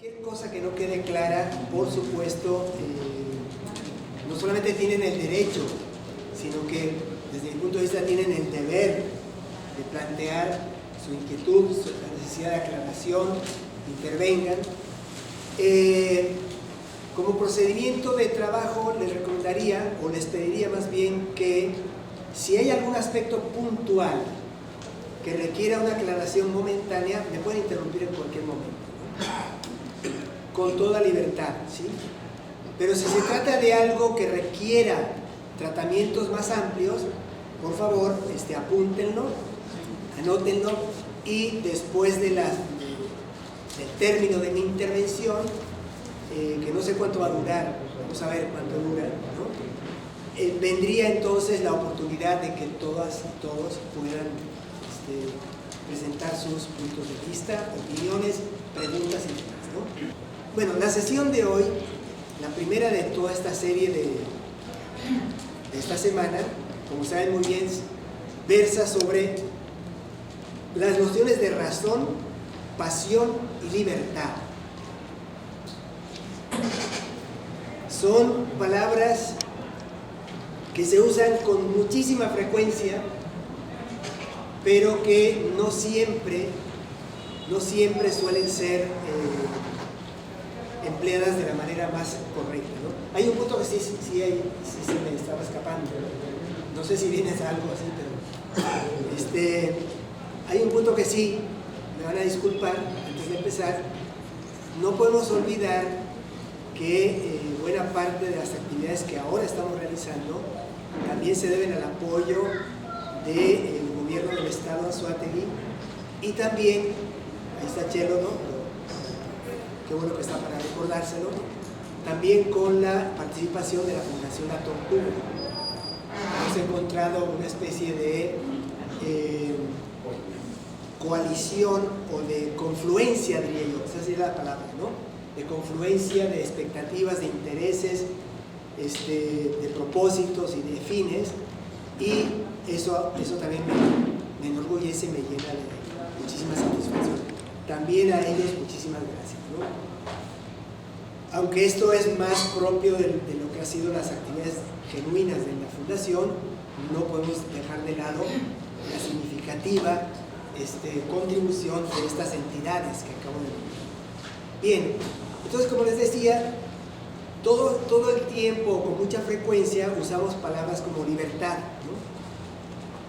Cualquier cosa que no quede clara, por supuesto, no solamente tienen el derecho, sino que desde mi punto de vista tienen el deber de plantear su inquietud, la necesidad de aclaración, intervengan. Como procedimiento de trabajo les recomendaría, o les pediría más bien, que si hay algún aspecto puntual que requiera una aclaración momentánea, me pueden interrumpir en cualquier momento, ¿no? Con toda libertad, ¿sí? Pero si se trata de algo que requiera tratamientos más amplios, por favor, apúntenlo, anótenlo, y después del término de mi intervención, que no sé cuánto va a durar, vamos a ver cuánto dura, ¿no? Vendría entonces la oportunidad de que todas y todos pudieran presentar sus puntos de vista, opiniones, preguntas y demás, ¿no? Bueno, la sesión de hoy, la primera de toda esta serie de esta semana, como saben muy bien, versa sobre las nociones de razón, pasión y libertad. Son palabras que se usan con muchísima frecuencia, pero que no siempre suelen ser empleadas de la manera más correcta, ¿no? Hay un punto que sí se me estaba escapando, no sé si vienes a algo así, pero hay un punto que sí, me van a disculpar antes de empezar. No podemos olvidar que buena parte de las actividades que ahora estamos realizando también se deben al apoyo del gobierno del estado de Anzoátegui, y también, ahí está Chelo, ¿no? Qué bueno que está para recordárselo, también con la participación de la Fundación La Tortuga. Hemos encontrado una especie de coalición o de confluencia, diría yo, esa sería la palabra, ¿no? De confluencia de expectativas, de intereses, de propósitos y de fines, y eso también me enorgullece, me llena de muchísima satisfacción. También a ellos muchísimas gracias, ¿no? Aunque esto es más propio de lo que han sido las actividades genuinas de la Fundación, no podemos dejar de lado la significativa contribución de estas entidades que acabo de nombrar. Bien, entonces, como les decía, todo el tiempo, con mucha frecuencia, usamos palabras como libertad, ¿no?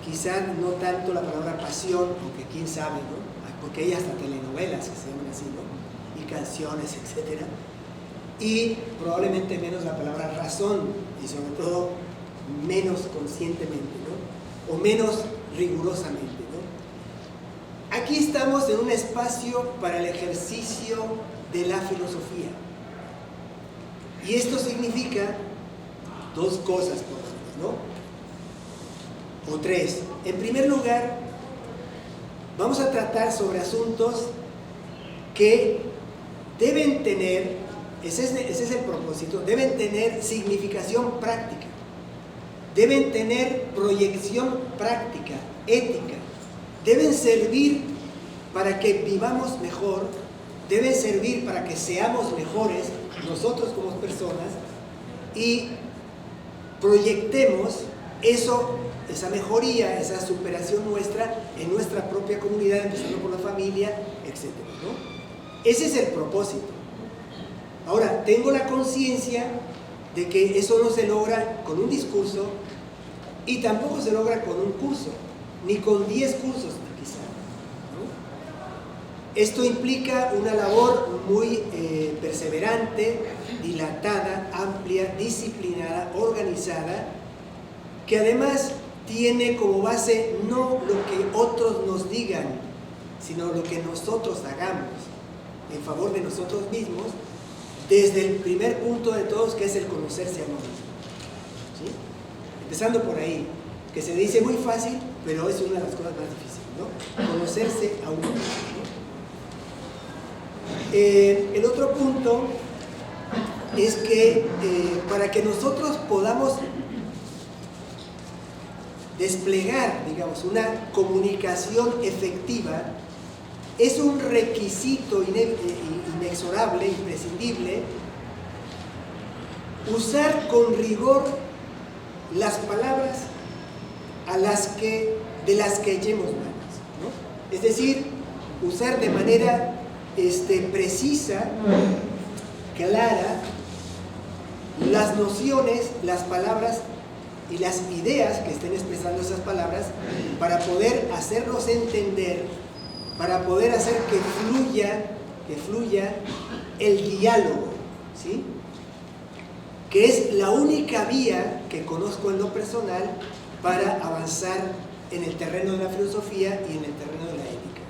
Quizá no tanto la palabra pasión, aunque quién sabe, ¿no? Porque hay hasta telenovelas que se llaman así, ¿no? Y canciones, etcétera. Y probablemente menos la palabra razón, y sobre todo menos conscientemente, ¿no? O menos rigurosamente, ¿no? Aquí estamos en un espacio para el ejercicio de la filosofía. Y esto significa dos cosas, por lo menos, ¿no? O tres. En primer lugar, vamos a tratar sobre asuntos que deben tener, ese es el propósito, deben tener significación práctica, deben tener proyección práctica, ética, deben servir para que vivamos mejor, deben servir para que seamos mejores nosotros como personas y proyectemos esa mejoría, esa superación nuestra en nuestra propia comunidad, empezando por la familia, etc., ¿no? Ese es el propósito. Ahora, tengo la conciencia de que eso no se logra con un discurso, y tampoco se logra con un curso, ni con 10 cursos quizá, ¿no? Esto implica una labor muy perseverante, dilatada, amplia, disciplinada, organizada, que además tiene como base no lo que otros nos digan, sino lo que nosotros hagamos en favor de nosotros mismos, desde el primer punto de todos, que es el conocerse a uno mismo, ¿sí? Empezando por ahí, que se dice muy fácil, pero es una de las cosas más difíciles, ¿no? Conocerse a uno mismo, ¿no? El otro punto es que para que nosotros podamos desplegar, digamos, una comunicación efectiva, es un requisito inexorable, imprescindible, usar con rigor las palabras de las que echemos manos, ¿no? Es decir, usar de manera precisa, clara, las nociones, las palabras y las ideas que estén expresando esas palabras para poder hacernos entender, para poder hacer que fluya el diálogo, ¿sí? Que es la única vía que conozco en lo personal para avanzar en el terreno de la filosofía y en el terreno de la ética.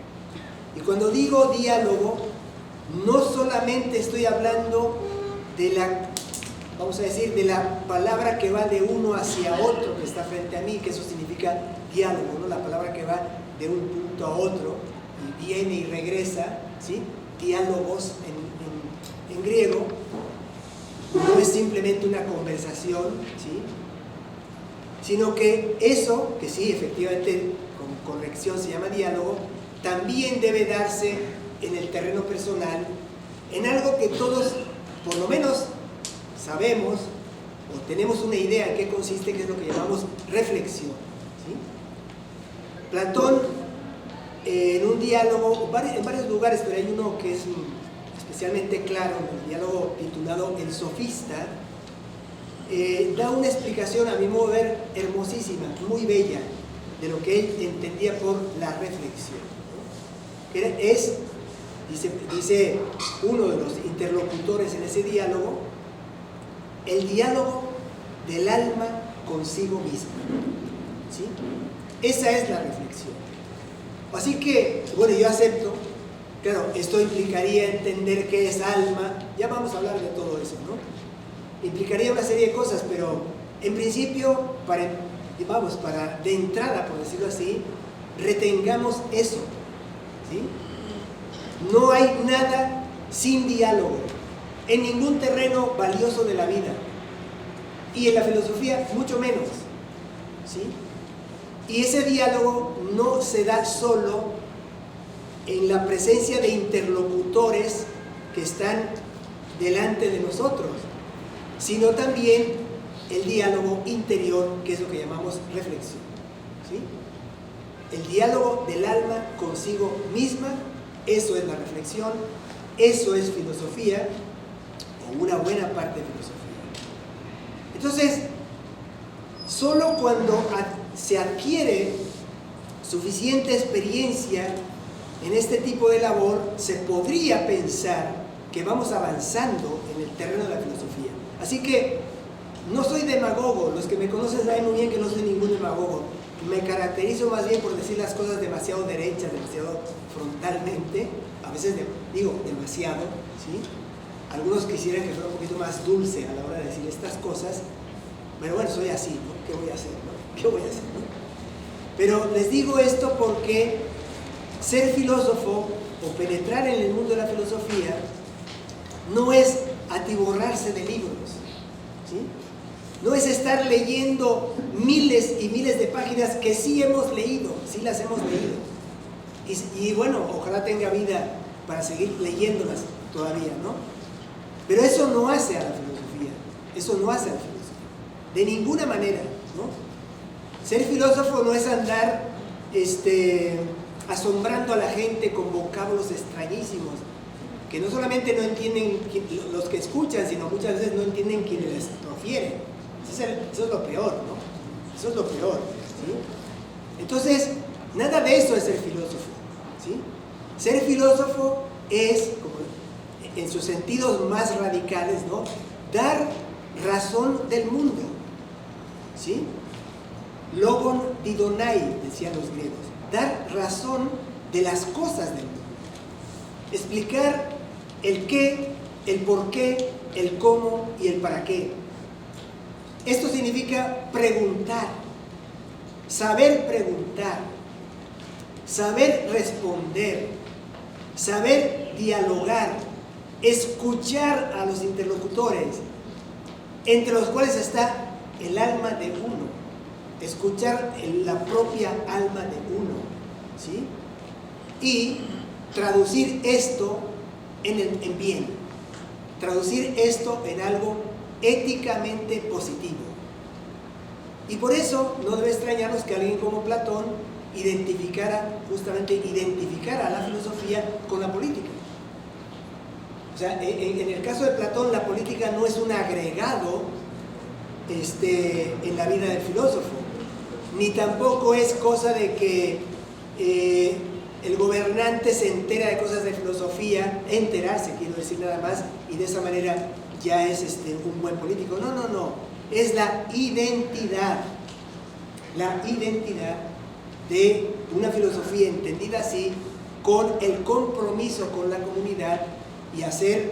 Y cuando digo diálogo, no solamente estoy hablando de de la palabra que va de uno hacia otro que está frente a mí, que eso significa diálogo, ¿no? La palabra que va de un punto a otro y viene y regresa, ¿sí? Diálogos en griego. No es simplemente una conversación, ¿sí? Sino que eso, que sí, efectivamente, con corrección se llama diálogo, también debe darse en el terreno personal, en algo que todos, por lo menos, sabemos o tenemos una idea en qué consiste, que es lo que llamamos reflexión, ¿sí? Platón, en un diálogo, en varios lugares, pero hay uno que es especialmente claro, en el diálogo titulado El Sofista, da una explicación, a mi modo de ver, hermosísima, muy bella, de lo que él entendía por la reflexión, ¿no? Dice uno de los interlocutores en ese diálogo, el diálogo del alma consigo misma, ¿sí? Esa es la reflexión. Así que, bueno, yo acepto, claro, esto implicaría entender qué es alma, ya vamos a hablar de todo eso, ¿no? Implicaría una serie de cosas, pero en principio, de entrada, por decirlo así, retengamos eso, ¿sí? No hay nada sin diálogo, en ningún terreno valioso de la vida, y en la filosofía mucho menos, ¿sí? Y ese diálogo no se da solo en la presencia de interlocutores que están delante de nosotros, sino también el diálogo interior, que es lo que llamamos reflexión, ¿sí? El diálogo del alma consigo misma, eso es la reflexión, eso es filosofía, o una buena parte de filosofía. Entonces, solo cuando se adquiere suficiente experiencia en este tipo de labor, se podría pensar que vamos avanzando en el terreno de la filosofía. Así que no soy demagogo, los que me conocen saben muy bien que no soy ningún demagogo. Me caracterizo más bien por decir las cosas demasiado derechas, demasiado frontalmente, a veces digo demasiado, ¿sí? Algunos quisieran que fuera un poquito más dulce a la hora de decir estas cosas, pero bueno, soy así, ¿no? ¿Qué voy a hacer, no? ¿Qué voy a hacer, no? Pero les digo esto porque ser filósofo o penetrar en el mundo de la filosofía no es atiborrarse de libros, ¿sí? No es estar leyendo miles y miles de páginas que sí hemos leído, sí las hemos leído. Y bueno, ojalá tenga vida para seguir leyéndolas todavía, ¿no? Pero eso no hace a la filosofía, eso no hace a la filosofía, de ninguna manera, ¿no? Ser filósofo no es andar asombrando a la gente con vocablos extrañísimos, que no solamente no entienden los que escuchan, sino muchas veces no entienden quienes les profieren. Eso es lo peor, ¿no? Eso es lo peor, ¿sí? Entonces, nada de eso es ser filósofo, ¿sí? Ser filósofo es, como en sus sentidos más radicales, ¿no? Dar razón del mundo, ¿sí? Logon didonai, decían los griegos. Dar razón de las cosas del mundo. Explicar el qué, el por qué, el cómo y el para qué. Esto significa preguntar, saber responder, saber dialogar, escuchar a los interlocutores, entre los cuales está el alma de uno, escuchar la propia alma de uno, ¿sí? Y traducir esto en bien, traducir esto en algo éticamente positivo. Y por eso no debe extrañarnos que alguien como Platón identificara a la filosofía con la política. O sea, en el caso de Platón, la política no es un agregado en la vida del filósofo, ni tampoco es cosa de que el gobernante se entera de cosas de filosofía, enterarse, quiero decir nada más, y de esa manera ya es un buen político. No, no, no, es la identidad de una filosofía entendida así, con el compromiso con la comunidad y hacer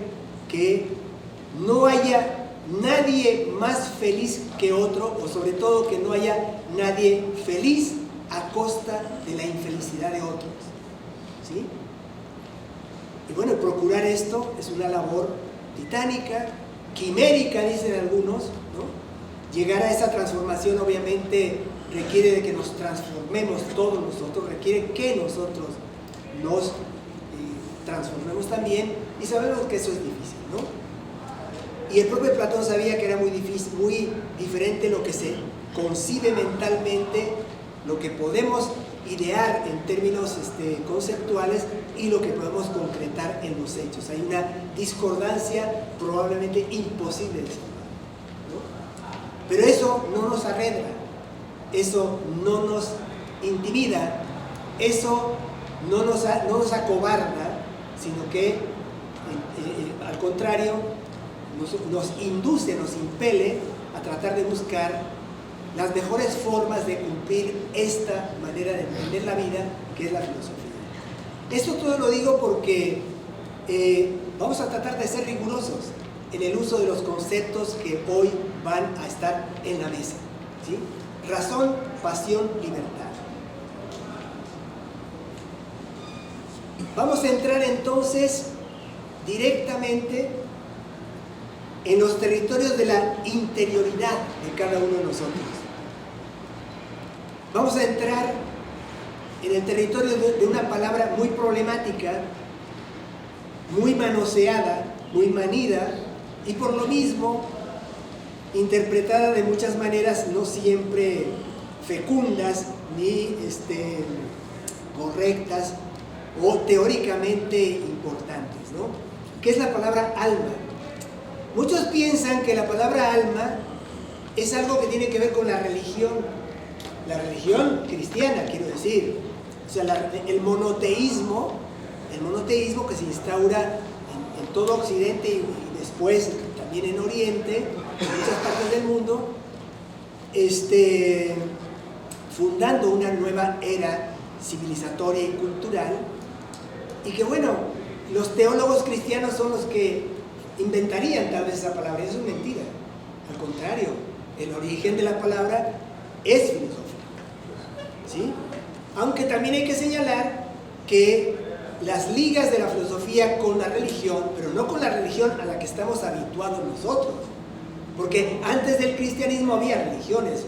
que no haya nadie más feliz que otro, o sobre todo que no haya nadie feliz a costa de la infelicidad de otros. ¿Sí? Y bueno, procurar esto es una labor titánica, quimérica, dicen algunos, ¿no? Llegar a esa transformación obviamente requiere de que nos transformemos todos nosotros, requiere que nosotros nos transformemos también, y sabemos que eso es difícil, ¿no? Y el propio Platón sabía que era muy difícil, muy diferente lo que se concibe mentalmente, lo que podemos idear en términos conceptuales y lo que podemos concretar en los hechos. Hay una discordancia probablemente imposible de salvar, ¿no? Pero eso no nos arredra, eso no nos intimida, eso no nos acobarda, sino que al contrario nos induce, nos impele a tratar de buscar las mejores formas de cumplir esta manera de entender la vida, que es la filosofía. Esto todo lo digo porque vamos a tratar de ser rigurosos en el uso de los conceptos que hoy van a estar en la mesa, ¿sí? Razón, pasión, libertad. Vamos a entrar entonces directamente en los territorios de la interioridad de cada uno de nosotros. Vamos a entrar en el territorio de una palabra muy problemática, muy manoseada, muy manida, y por lo mismo interpretada de muchas maneras no siempre fecundas ni correctas o teóricamente importantes, ¿no? ¿Qué es la palabra alma? Muchos piensan que la palabra alma es algo que tiene que ver con la religión cristiana, quiero decir. O sea, el monoteísmo que se instaura en todo Occidente y después también en Oriente, en muchas partes del mundo, fundando una nueva era civilizatoria y cultural, y que bueno, los teólogos cristianos son los que inventarían tal vez esa palabra. Eso es mentira. Al contrario, el origen de la palabra es filosófico, ¿sí? Aunque también hay que señalar que las ligas de la filosofía con la religión, pero no con la religión a la que estamos habituados nosotros, porque antes del cristianismo había religiones,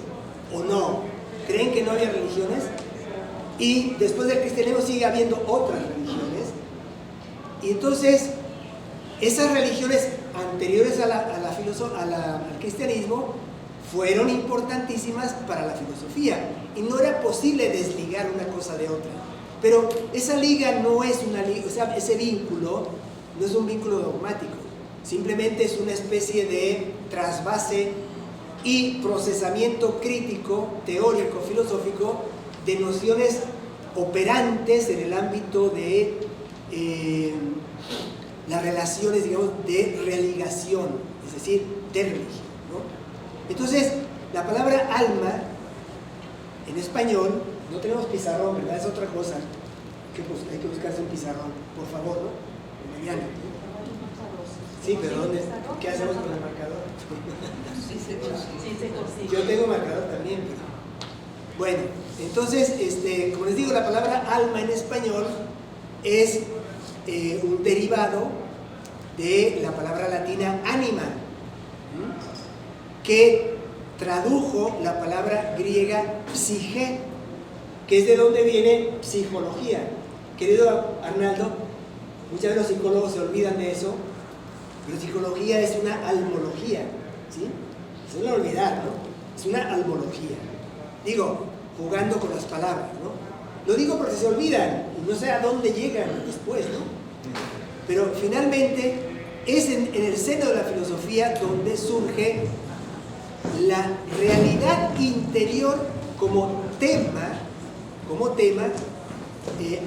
¿o no? ¿Creen que no había religiones? Y después del cristianismo sigue habiendo otras religiones. Y entonces, esas religiones anteriores al cristianismo fueron importantísimas para la filosofía. Y no era posible desligar una cosa de otra. Pero esa liga no es una liga, o sea, ese vínculo no es un vínculo dogmático. Simplemente es una especie de trasvase y procesamiento crítico, teórico, filosófico, de nociones operantes en el ámbito de las relaciones, digamos, de religación, es decir, de religión, ¿no? Entonces, la palabra alma, en español, no tenemos pizarrón, ¿verdad? Es otra cosa. Hay que buscarse un pizarrón, por favor, ¿no? Mañana. Sí, pero ¿dónde? ¿Qué hacemos con el marcador? Yo tengo marcador también, pero... Bueno, entonces, como les digo, la palabra alma en español es un derivado de la palabra latina anima, que tradujo la palabra griega psique, que es de donde viene psicología, querido Arnaldo, muchas veces los psicólogos se olvidan de eso, pero psicología es una almología, ¿sí? Se suele olvidar, ¿no? Es una almología. Digo, jugando con las palabras, ¿no? Lo digo porque se olvidan y no sé a dónde llegan después, ¿no? Pero finalmente es en el seno de la filosofía donde surge la realidad interior como tema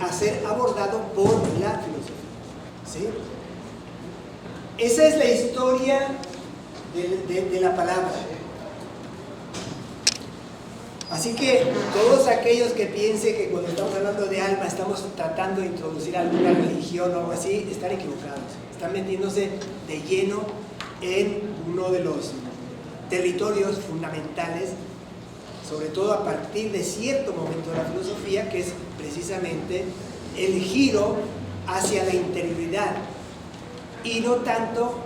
a ser abordado por la filosofía, ¿sí? Esa es la historia de la palabra. Así que todos aquellos que piensen que cuando estamos hablando de alma estamos tratando de introducir alguna religión o algo así, están equivocados. Están metiéndose de lleno en uno de los territorios fundamentales, sobre todo a partir de cierto momento de la filosofía, que es precisamente el giro hacia la interioridad y no tanto,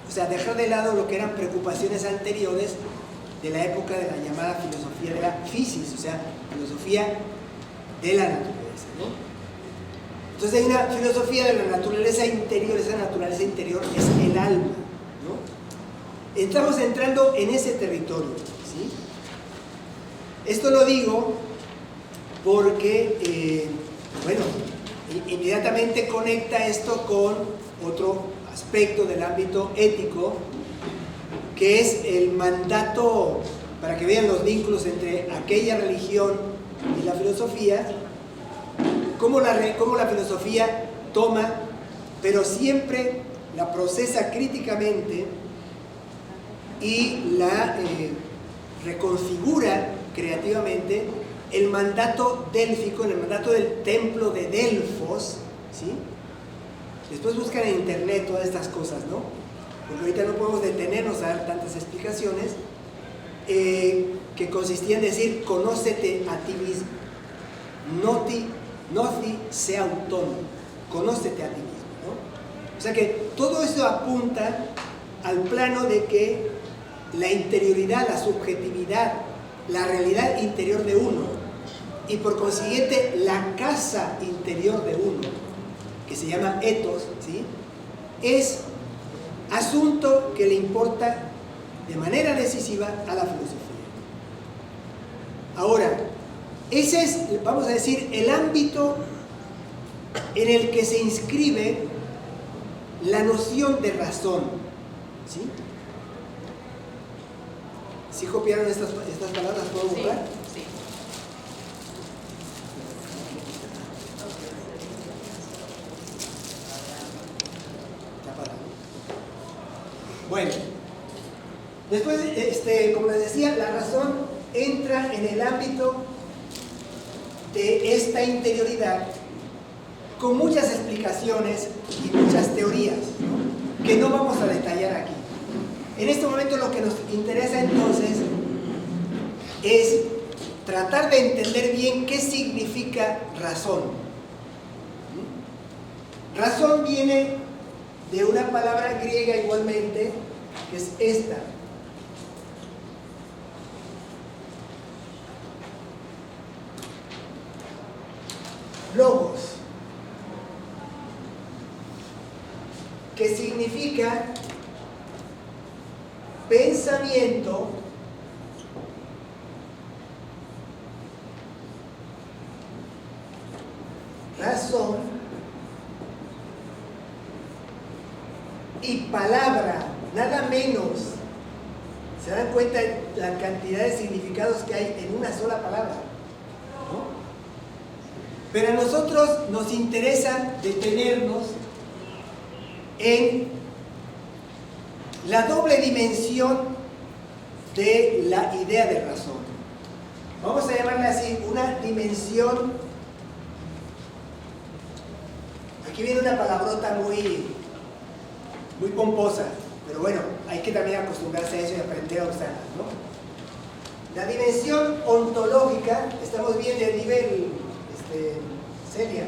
o sea, dejar de lado lo que eran preocupaciones anteriores de la época de la llamada filosofía de la physis, o sea, filosofía de la naturaleza, ¿no? Entonces hay una filosofía de la naturaleza interior, esa naturaleza interior es el alma, ¿no? Estamos entrando en ese territorio, ¿sí? Esto lo digo porque, bueno, inmediatamente conecta esto con otro aspecto del ámbito ético, que es el mandato, para que vean los vínculos entre aquella religión y la filosofía, cómo la filosofía toma, pero siempre la procesa críticamente y la reconfigura creativamente, el mandato délfico, en el mandato del templo de Delfos, ¿sí? Después buscan en internet todas estas cosas, ¿no? Porque ahorita no podemos detenernos a dar tantas explicaciones, que consistía en decir, conócete a ti mismo, noti se autónomo, conócete a ti mismo, ¿no? O sea que todo eso apunta al plano de que la interioridad, la subjetividad, la realidad interior de uno y por consiguiente la casa interior de uno, que se llama ethos, ¿sí? Es asunto que le importa de manera decisiva a la filosofía. Ahora, ese es, vamos a decir, el ámbito en el que se inscribe la noción de razón, ¿sí? ¿Sí copiaron estas palabras? ¿Puedo buscar? Sí. Bueno, después, como les decía, la razón entra en el ámbito de esta interioridad con muchas explicaciones y muchas teorías, ¿no? Que no vamos a detallar aquí. En este momento lo que nos interesa entonces es tratar de entender bien qué significa razón. Razón viene de una palabra griega igualmente, que es esta. Logos, que significa pensamiento, razón y palabra, nada menos. ¿Se dan cuenta de la cantidad de significados que hay en una sola palabra? ¿No? Pero a nosotros nos interesa detenernos en la doble dimensión de la idea de razón. Vamos a llamarla así, una dimensión. Aquí viene una palabrota muy pomposa, pero bueno, hay que también acostumbrarse a eso y aprender a usarla, ¿no? La dimensión ontológica, estamos bien de nivel, Celia.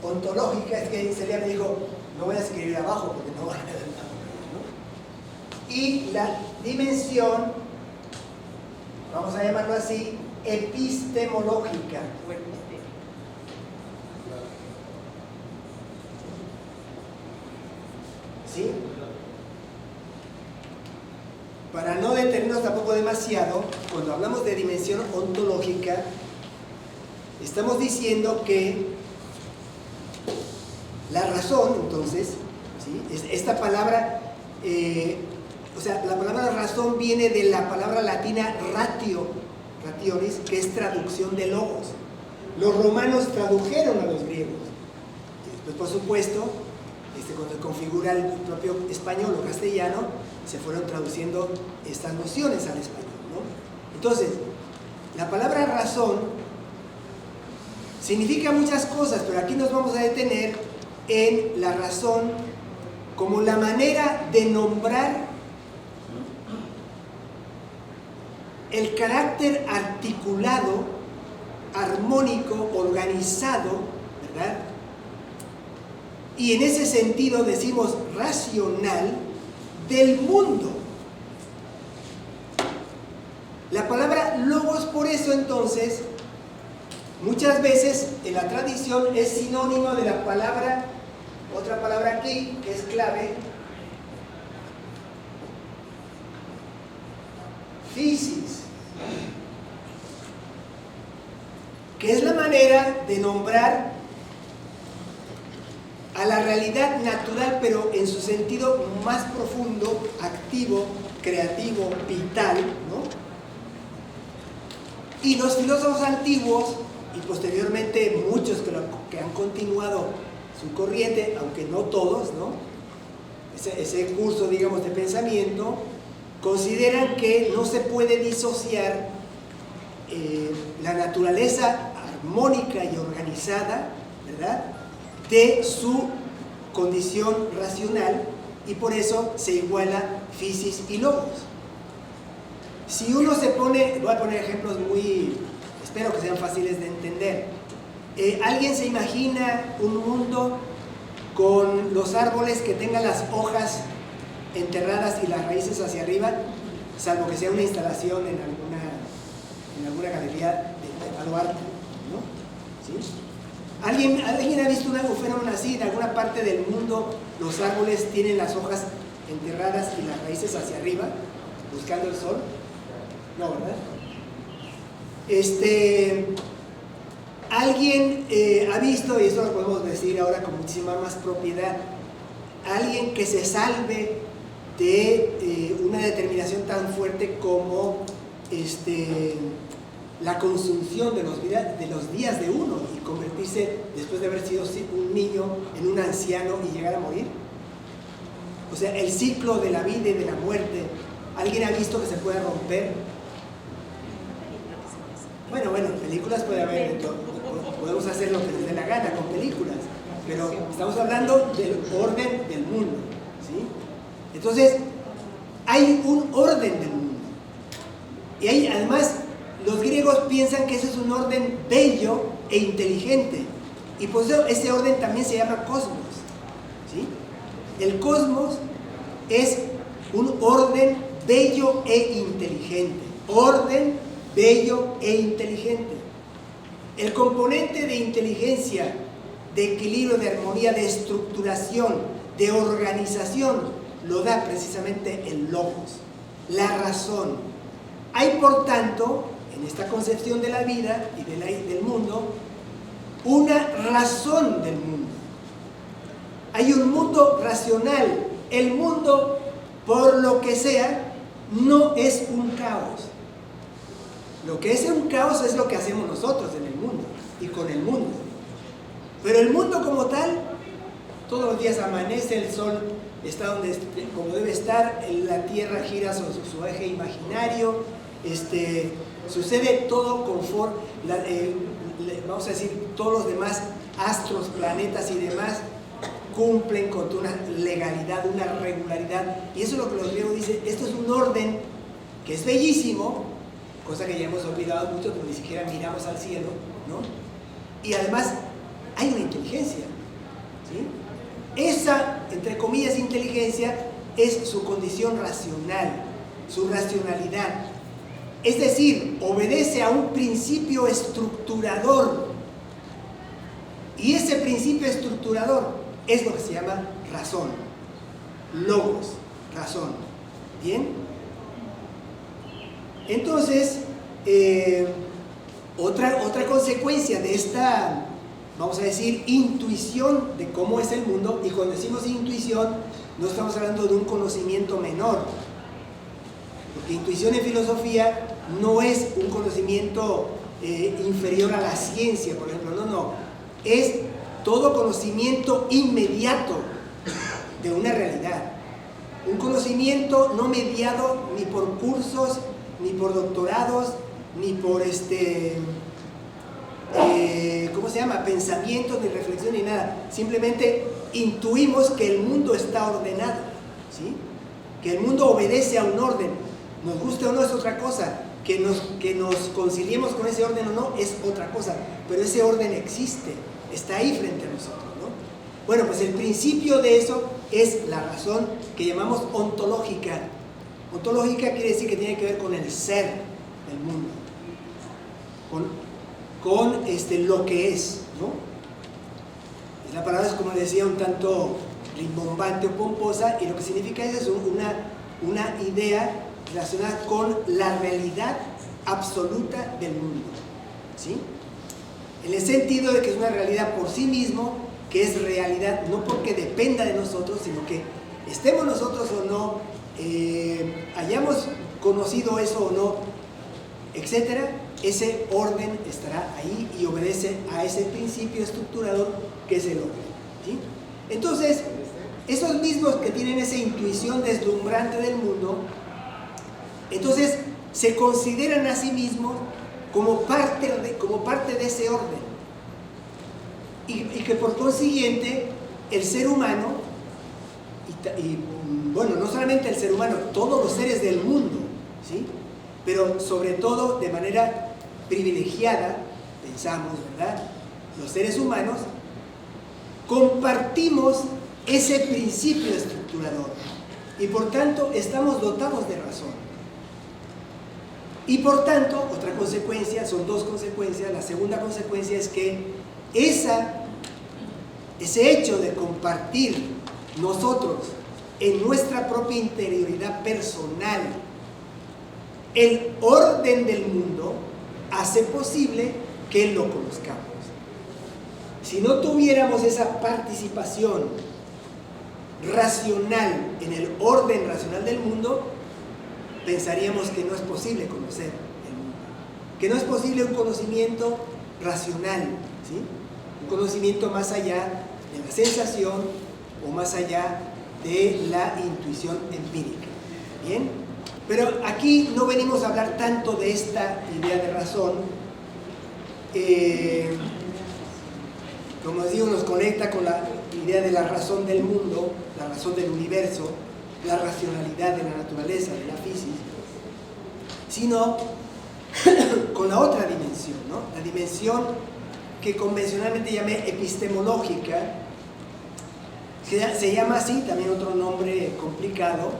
Ontológica, es que Celia me dijo, no voy a escribir abajo porque no van a ver nada, ¿no? Y la dimensión, vamos a llamarlo así, epistemológica. ¿sí? Para no detenernos tampoco demasiado, cuando hablamos de dimensión ontológica, estamos diciendo que la razón, entonces, ¿sí? Esta palabra, o sea, la palabra razón viene de la palabra latina ratio, rationis, que es traducción de logos. Los romanos tradujeron a los griegos. Y después, por supuesto, cuando se configura el propio español o castellano, se fueron traduciendo estas nociones al español, ¿no? Entonces, la palabra razón significa muchas cosas, pero aquí nos vamos a detener en la razón como la manera de nombrar el carácter articulado, armónico, organizado, ¿verdad? Y en ese sentido decimos racional del mundo. La palabra logos, por eso entonces, muchas veces en la tradición es sinónimo de la palabra, otra palabra aquí que es clave, physis, que es la manera de nombrar a la realidad natural, pero en su sentido más profundo, activo, creativo, vital, ¿no? Y los filósofos antiguos, y posteriormente muchos que han continuado su corriente, aunque no todos, ¿no? Ese curso, digamos, de pensamiento, consideran que no se puede disociar la naturaleza armónica y organizada, ¿verdad?, de su condición racional, y por eso se iguala physis y logos. Si uno se pone, voy a poner ejemplos muy, espero que sean fáciles de entender. ¿Alguien se imagina un mundo con los árboles que tengan las hojas enterradas y las raíces hacia arriba, salvo que sea una instalación en alguna galería de Palo Alto, ¿no? ¿Sí? ¿Alguien ha visto un fenómeno así? En alguna parte del mundo los árboles tienen las hojas enterradas y las raíces hacia arriba, buscando el sol. No, ¿verdad? ¿Alguien ha visto, y esto lo podemos decir ahora con muchísima más propiedad, alguien que se salve de una determinación tan fuerte como la consunción de los días de uno y convertirse, después de haber sido un niño, en un anciano y llegar a morir? O sea, el ciclo de la vida y de la muerte, ¿alguien ha visto que se puede romper? Bueno, películas puede haber, podemos hacer lo que nos dé la gana con películas, pero estamos hablando del orden del mundo, ¿sí? Entonces, hay un orden del mundo. Y hay, además, los griegos piensan que ese es un orden bello e inteligente. Y por eso ese orden también se llama cosmos, ¿sí? El cosmos es un orden bello e inteligente. Orden bello e inteligente. El componente de inteligencia, de equilibrio, de armonía, de estructuración, de organización, lo da precisamente el logos, la razón. Hay, por tanto, en esta concepción de la vida y del mundo, una razón del mundo. Hay un mundo racional. El mundo, por lo que sea, no es un caos. Lo que es un caos es lo que hacemos nosotros en el mundo y con el mundo. Pero el mundo como tal, todos los días amanece, el sol está como debe estar, la tierra gira sobre su eje imaginario, sucede todo conforme, vamos a decir, todos los demás astros, planetas y demás cumplen con una legalidad, una regularidad, y eso es lo que los griegos dicen. Esto es un orden que es bellísimo, cosa que ya hemos olvidado mucho, porque ni siquiera miramos al cielo, ¿no? Y además hay una inteligencia, ¿sí? Esa, entre comillas, inteligencia es su condición racional, su racionalidad. Es decir, obedece a un principio estructurador. Y ese principio estructurador es lo que se llama razón. logos, razón. ¿Bien? Entonces, otra consecuencia de esta, vamos a decir, intuición de cómo es el mundo, y cuando decimos intuición, no estamos hablando de un conocimiento menor, porque intuición en filosofía no es un conocimiento inferior a la ciencia, por ejemplo, no, es todo conocimiento inmediato de una realidad, un conocimiento no mediado ni por cursos, ni por doctorados, ni por ¿cómo se llama? Pensamientos, ni reflexión, ni nada. Simplemente intuimos que el mundo está ordenado, ¿sí? Que el mundo obedece a un orden. Nos guste o no es otra cosa. Que nos conciliemos con ese orden o no es otra cosa. Pero ese orden existe, está ahí frente a nosotros, ¿no? Bueno, pues el principio de eso es la razón que llamamos ontológica. Ontológica quiere decir que tiene que ver con el ser del mundo, con lo que es, ¿no? La palabra es, como decía, un tanto rimbombante o pomposa, y lo que significa es una idea relacionada con la realidad absoluta del mundo, ¿sí? En el sentido de que es una realidad por sí mismo, que es realidad no porque dependa de nosotros, sino que estemos nosotros o no, hayamos conocido eso o no, etcétera, ese orden estará ahí y obedece a ese principio estructurador que es el orden, ¿sí? Entonces, esos mismos que tienen esa intuición deslumbrante del mundo, entonces se consideran a sí mismos como parte de ese orden, y que por consiguiente el ser humano, y bueno, no solamente el ser humano, todos los seres del mundo, ¿sí? Pero sobre todo de manera privilegiada, pensamos, ¿verdad? Los seres humanos compartimos ese principio estructurador y por tanto estamos dotados de razón. Y por tanto, otra consecuencia, son dos consecuencias. La segunda consecuencia es que ese hecho de compartir nosotros en nuestra propia interioridad personal el orden del mundo hace posible que lo conozcamos. Si no tuviéramos esa participación racional en el orden racional del mundo, pensaríamos que no es posible conocer el mundo, que no es posible un conocimiento racional, ¿sí? Un conocimiento más allá de la sensación o más allá de la intuición empírica. ¿Bien? Pero aquí no venimos a hablar tanto de esta idea de razón. Como digo, nos conecta con la idea de la razón del mundo, la razón del universo, la racionalidad de la naturaleza, de la física, sino con la otra dimensión, ¿no? La dimensión que convencionalmente llamé epistemológica, se llama así, también otro nombre complicado,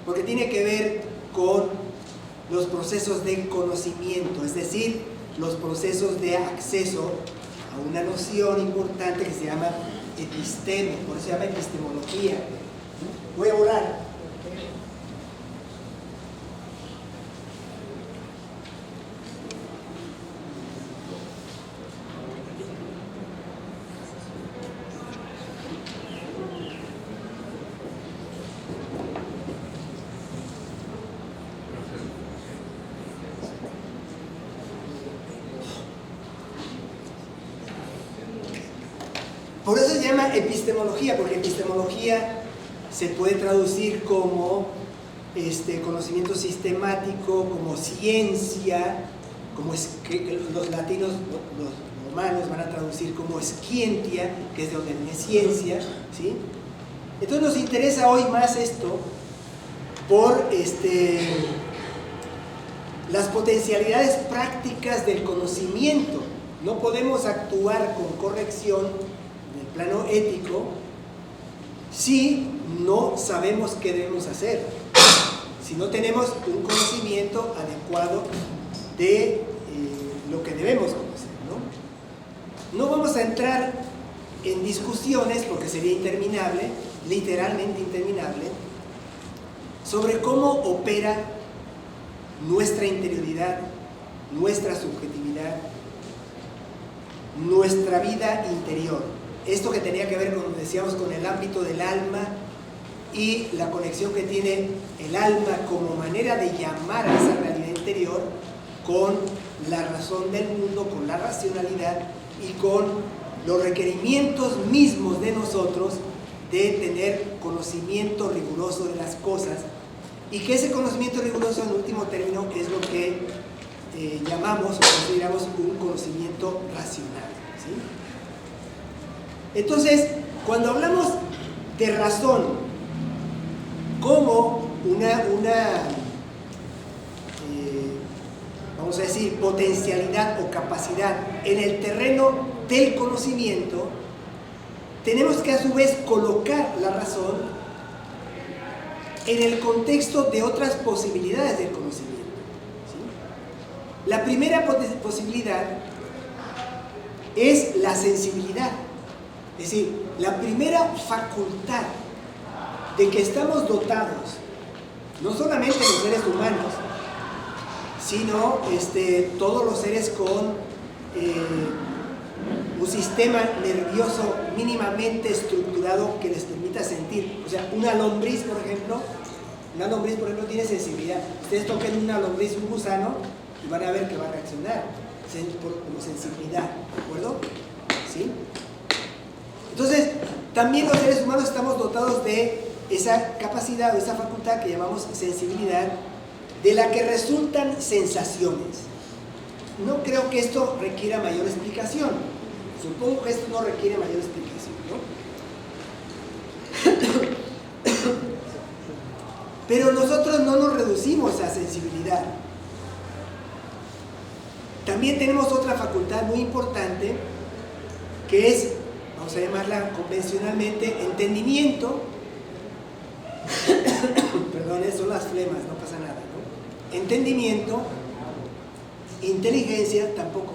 porque tiene que ver con los procesos de conocimiento, es decir, los procesos de acceso a una noción importante que se llama episteme, por eso se llama epistemología. Voy a orar. Por eso se llama epistemología, porque epistemología se puede traducir como conocimiento sistemático, como ciencia, como los latinos, los romanos van a traducir como scientia, que es de donde viene ciencia, ¿sí? Entonces nos interesa hoy más esto por las potencialidades prácticas del conocimiento. No podemos actuar con corrección en el plano ético si no sabemos qué debemos hacer, si no tenemos un conocimiento adecuado de lo que debemos conocer, ¿no? No vamos a entrar en discusiones porque sería interminable literalmente interminable, sobre cómo opera nuestra interioridad, nuestra subjetividad, nuestra vida interior. Esto que tenía que ver, como decíamos, con el ámbito del alma y la conexión que tiene el alma como manera de llamar a esa realidad interior con la razón del mundo, con la racionalidad y con los requerimientos mismos de nosotros de tener conocimiento riguroso de las cosas, y que ese conocimiento riguroso, en último término, es lo que llamamos o consideramos un conocimiento racional, ¿sí? Entonces, cuando hablamos de razón como vamos a decir, potencialidad o capacidad en el terreno del conocimiento, tenemos que a su vez colocar la razón en el contexto de otras posibilidades del conocimiento, ¿sí? La primera posibilidad es la sensibilidad, es decir, la primera facultad de que estamos dotados, no solamente los seres humanos, sino todos los seres con un sistema nervioso mínimamente estructurado que les permita sentir. O sea, una lombriz, por ejemplo, tiene sensibilidad. Ustedes toquen una lombriz, un gusano, y van a ver que va a reaccionar como sensibilidad, ¿de acuerdo? ¿Sí? Entonces, también los seres humanos estamos dotados de esa capacidad o esa facultad que llamamos sensibilidad, de la que resultan sensaciones. No creo que esto requiera mayor explicación. Supongo que esto no requiere mayor explicación, ¿no? Pero nosotros no nos reducimos a sensibilidad. También tenemos otra facultad muy importante, que es, vamos a llamarla convencionalmente, entendimiento. Perdón, son las flemas, no pasa nada, ¿no? Entendimiento, inteligencia, tampoco.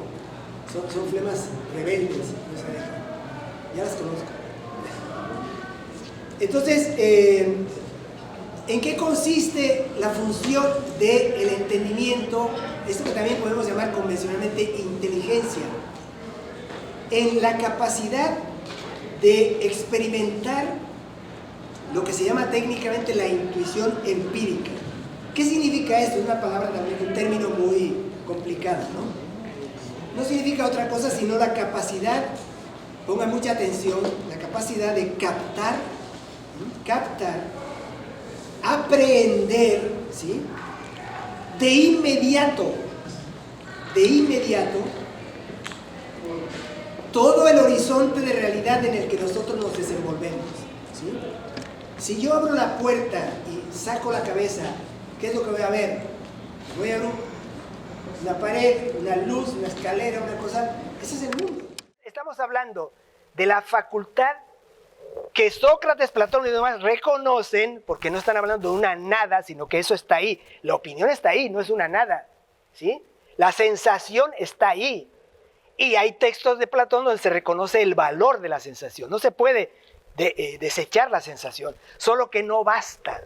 Son flemas rebeldes, no se dejan. Ya las conozco. Entonces, ¿en qué consiste la función del entendimiento? Esto que también podemos llamar convencionalmente inteligencia. En la capacidad de experimentar lo que se llama técnicamente la intuición empírica. ¿Qué significa esto? Es una palabra también, un término muy complicado, ¿no? No significa otra cosa sino la capacidad, pongan mucha atención, la capacidad de captar, aprehender, ¿sí? de inmediato, todo el horizonte de realidad en el que nosotros nos desenvolvemos, ¿sí? Si yo abro la puerta y saco la cabeza, ¿qué es lo que voy a ver? Voy a ver una pared, una luz, una escalera, una cosa. Ese es el mundo. Estamos hablando de la facultad que Sócrates, Platón y demás reconocen, porque no están hablando de una nada, sino que eso está ahí. La opinión está ahí, no es una nada, ¿sí? La sensación está ahí. Y hay textos de Platón donde se reconoce el valor de la sensación. No se puede desechar la sensación, solo que no basta.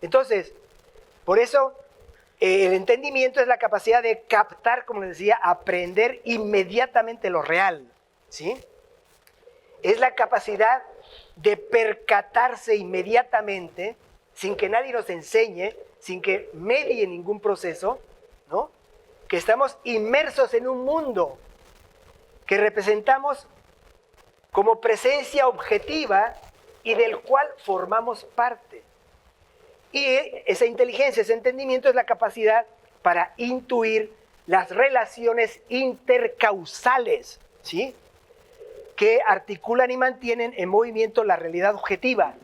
Entonces, por eso el entendimiento es la capacidad de captar, como les decía, aprender inmediatamente lo real, ¿sí? Es la capacidad de percatarse inmediatamente, sin que nadie nos enseñe, sin que medie ningún proceso, ¿no? Que estamos inmersos en un mundo que representamos como presencia objetiva y del cual formamos parte. Y esa inteligencia, ese entendimiento es la capacidad para intuir las relaciones intercausales, ¿sí? Que articulan y mantienen en movimiento la realidad objetiva,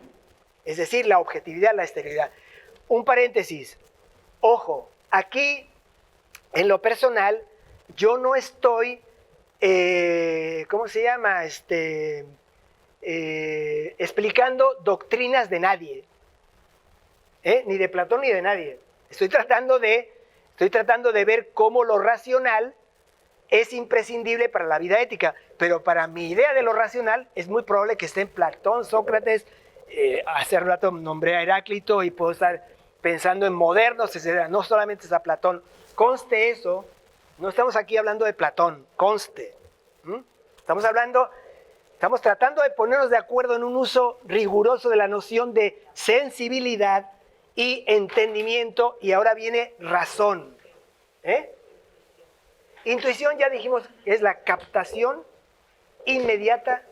es decir, la objetividad, la exterioridad. Un paréntesis, ojo, aquí en lo personal yo no estoy, ¿cómo se llama? Explicando doctrinas de nadie, ni de Platón ni de nadie. Estoy tratando de ver cómo lo racional es imprescindible para la vida ética, pero para mi idea de lo racional es muy probable que esté en Platón, Sócrates, hace rato nombré a Heráclito y puedo estar pensando en modernos, etc. No solamente está Platón. Conste eso, no estamos aquí hablando de Platón, conste. Estamos tratando de ponernos de acuerdo en un uso riguroso de la noción de sensibilidad y entendimiento, y ahora viene razón. Intuición, ya dijimos, es la captación inmediata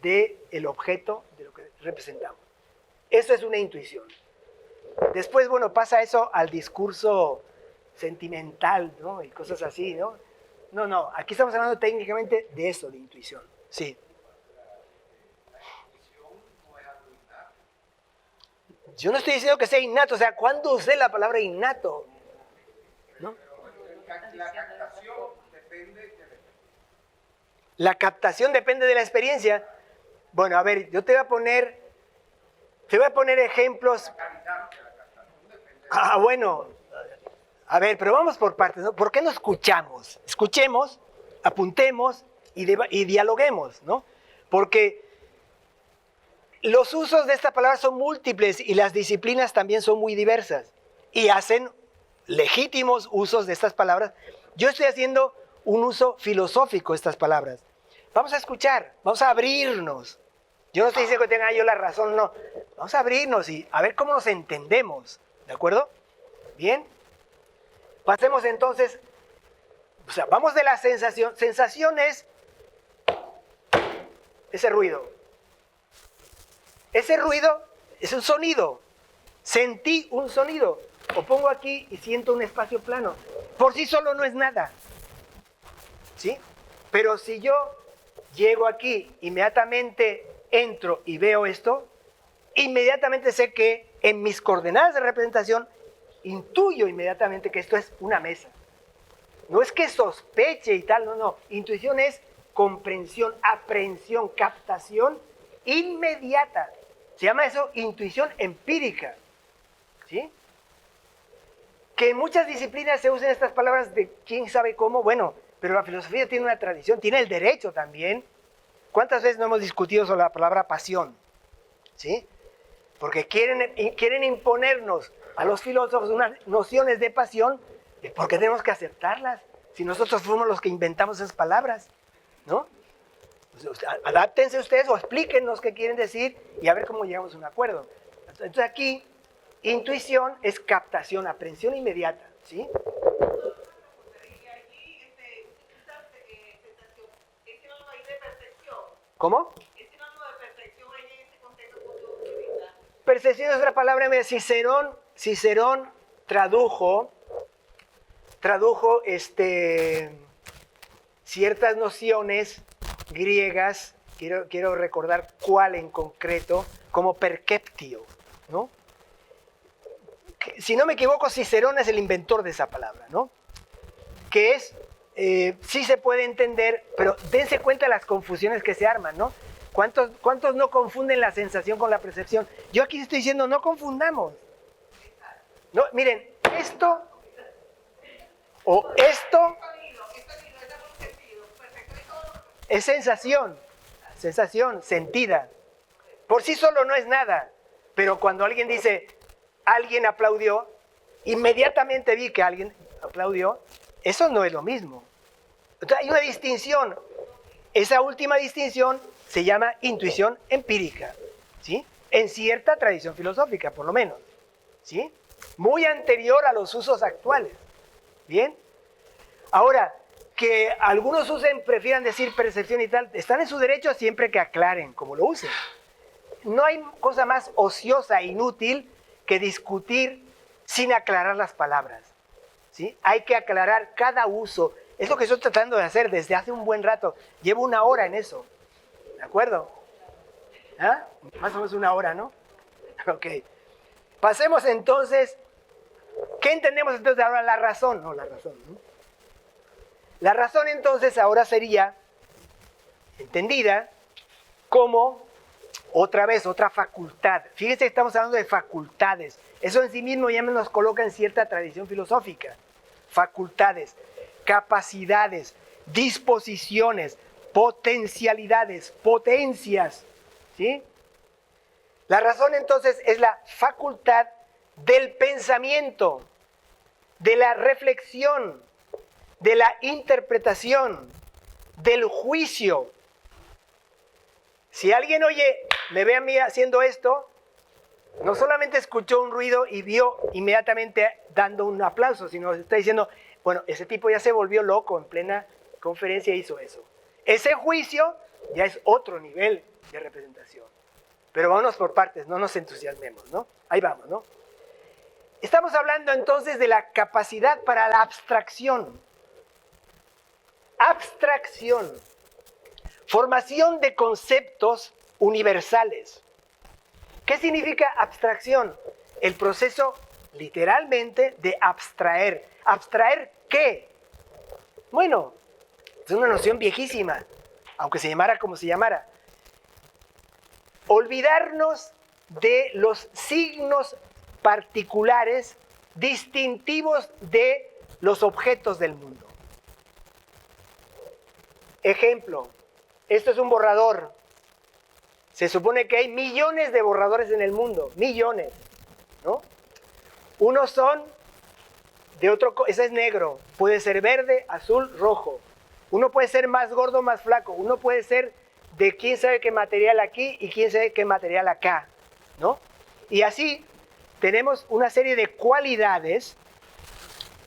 del objeto, de lo que representamos. Eso es una intuición. Después, bueno, pasa eso al discurso sentimental, ¿no? Y cosas así, ¿no? No, aquí estamos hablando técnicamente de eso, de intuición. Sí. Yo no estoy diciendo que sea innato, o sea, ¿cuándo usé la palabra innato? ¿No? La captación depende de la experiencia. La captación depende de la experiencia. Bueno, a ver, yo te voy a poner ejemplos. Bueno, a ver, pero vamos por partes, ¿no? ¿Por qué no escuchamos? Escuchemos, apuntemos y dialoguemos, ¿no? Porque los usos de esta palabra son múltiples y las disciplinas también son muy diversas y hacen legítimos usos de estas palabras. Yo estoy haciendo un uso filosófico de estas palabras. Vamos a escuchar, vamos a abrirnos. Yo no estoy diciendo que tenga yo la razón, no. Vamos a abrirnos y a ver cómo nos entendemos, ¿de acuerdo? Bien. Pasemos entonces, o sea, vamos de la sensación. Sensación es ese ruido. Ese ruido es un sonido. Sentí un sonido. O pongo aquí y siento un espacio plano. Por sí solo no es nada. ¿Sí? Pero si yo llego aquí, inmediatamente entro y veo esto, inmediatamente sé que en mis coordenadas de representación intuyo inmediatamente que esto es una mesa. No es que sospeche y tal, no. Intuición es comprensión, aprehensión, captación inmediata. Se llama eso intuición empírica. ¿Sí? Que en muchas disciplinas se usan estas palabras de quién sabe cómo, bueno, pero la filosofía tiene una tradición, tiene el derecho también. ¿Cuántas veces no hemos discutido sobre la palabra pasión? ¿Sí? Porque quieren imponernos a los filósofos unas nociones de pasión, porque tenemos que aceptarlas. Si nosotros fuimos los que inventamos esas palabras, ¿no? Adáptense ustedes o explíquenos qué quieren decir y a ver cómo llegamos a un acuerdo. Entonces aquí, intuición es captación, aprehensión inmediata, ¿sí? ¿Cómo? Percepción es otra palabra. Cicerón tradujo ciertas nociones griegas, quiero recordar cuál en concreto, como perceptio, ¿no? Si no me equivoco, Cicerón es el inventor de esa palabra, ¿no? Que es, sí se puede entender, pero dense cuenta de las confusiones que se arman, ¿no? ¿Cuántos no confunden la sensación con la percepción? Yo aquí estoy diciendo, no confundamos. No, miren, esto o esto es sensación, sentida. Por sí solo no es nada, pero cuando alguien dice, alguien aplaudió, inmediatamente vi que alguien aplaudió, eso no es lo mismo. Entonces hay una distinción. Esa última distinción se llama intuición empírica, ¿sí? En cierta tradición filosófica, por lo menos, ¿sí? Muy anterior a los usos actuales, ¿bien? Ahora, que algunos prefieran decir percepción y tal, están en su derecho siempre que aclaren cómo lo usen. No hay cosa más ociosa e inútil que discutir sin aclarar las palabras, ¿sí? Hay que aclarar cada uso. Es lo que estoy tratando de hacer desde hace un buen rato. Llevo 1 hora en eso. ¿De acuerdo? ¿Ah? Más o menos 1 hora, ¿no? Ok. Pasemos entonces. ¿Qué entendemos entonces ahora? La razón. No, la razón, ¿no? La razón entonces ahora sería entendida como, otra vez, otra facultad. Fíjense que estamos hablando de facultades. Eso en sí mismo ya nos coloca en cierta tradición filosófica. Facultades, capacidades, disposiciones, potencialidades, potencias, ¿sí? La razón entonces es la facultad del pensamiento, de la reflexión, de la interpretación, del juicio. Si alguien me ve a mí haciendo esto, no solamente escuchó un ruido y vio inmediatamente dando un aplauso, sino está diciendo, bueno, ese tipo ya se volvió loco, en plena conferencia hizo eso. Ese juicio ya es otro nivel de representación. Pero vámonos por partes, no nos entusiasmemos, ¿no? Ahí vamos, ¿no? Estamos hablando entonces de la capacidad para la abstracción. Abstracción. Formación de conceptos universales. ¿Qué significa abstracción? El proceso, literalmente, de abstraer. ¿Abstraer qué? Bueno, es una noción viejísima, aunque se llamara como se llamara. Olvidarnos de los signos particulares distintivos de los objetos del mundo. Ejemplo, esto es un borrador. Se supone que hay millones de borradores en el mundo, millones, ¿no? Unos son de otro, ese es negro, puede ser verde, azul, rojo. Uno puede ser más gordo, más flaco. Uno puede ser de quién sabe qué material aquí y quién sabe qué material acá, ¿no? Y así tenemos una serie de cualidades,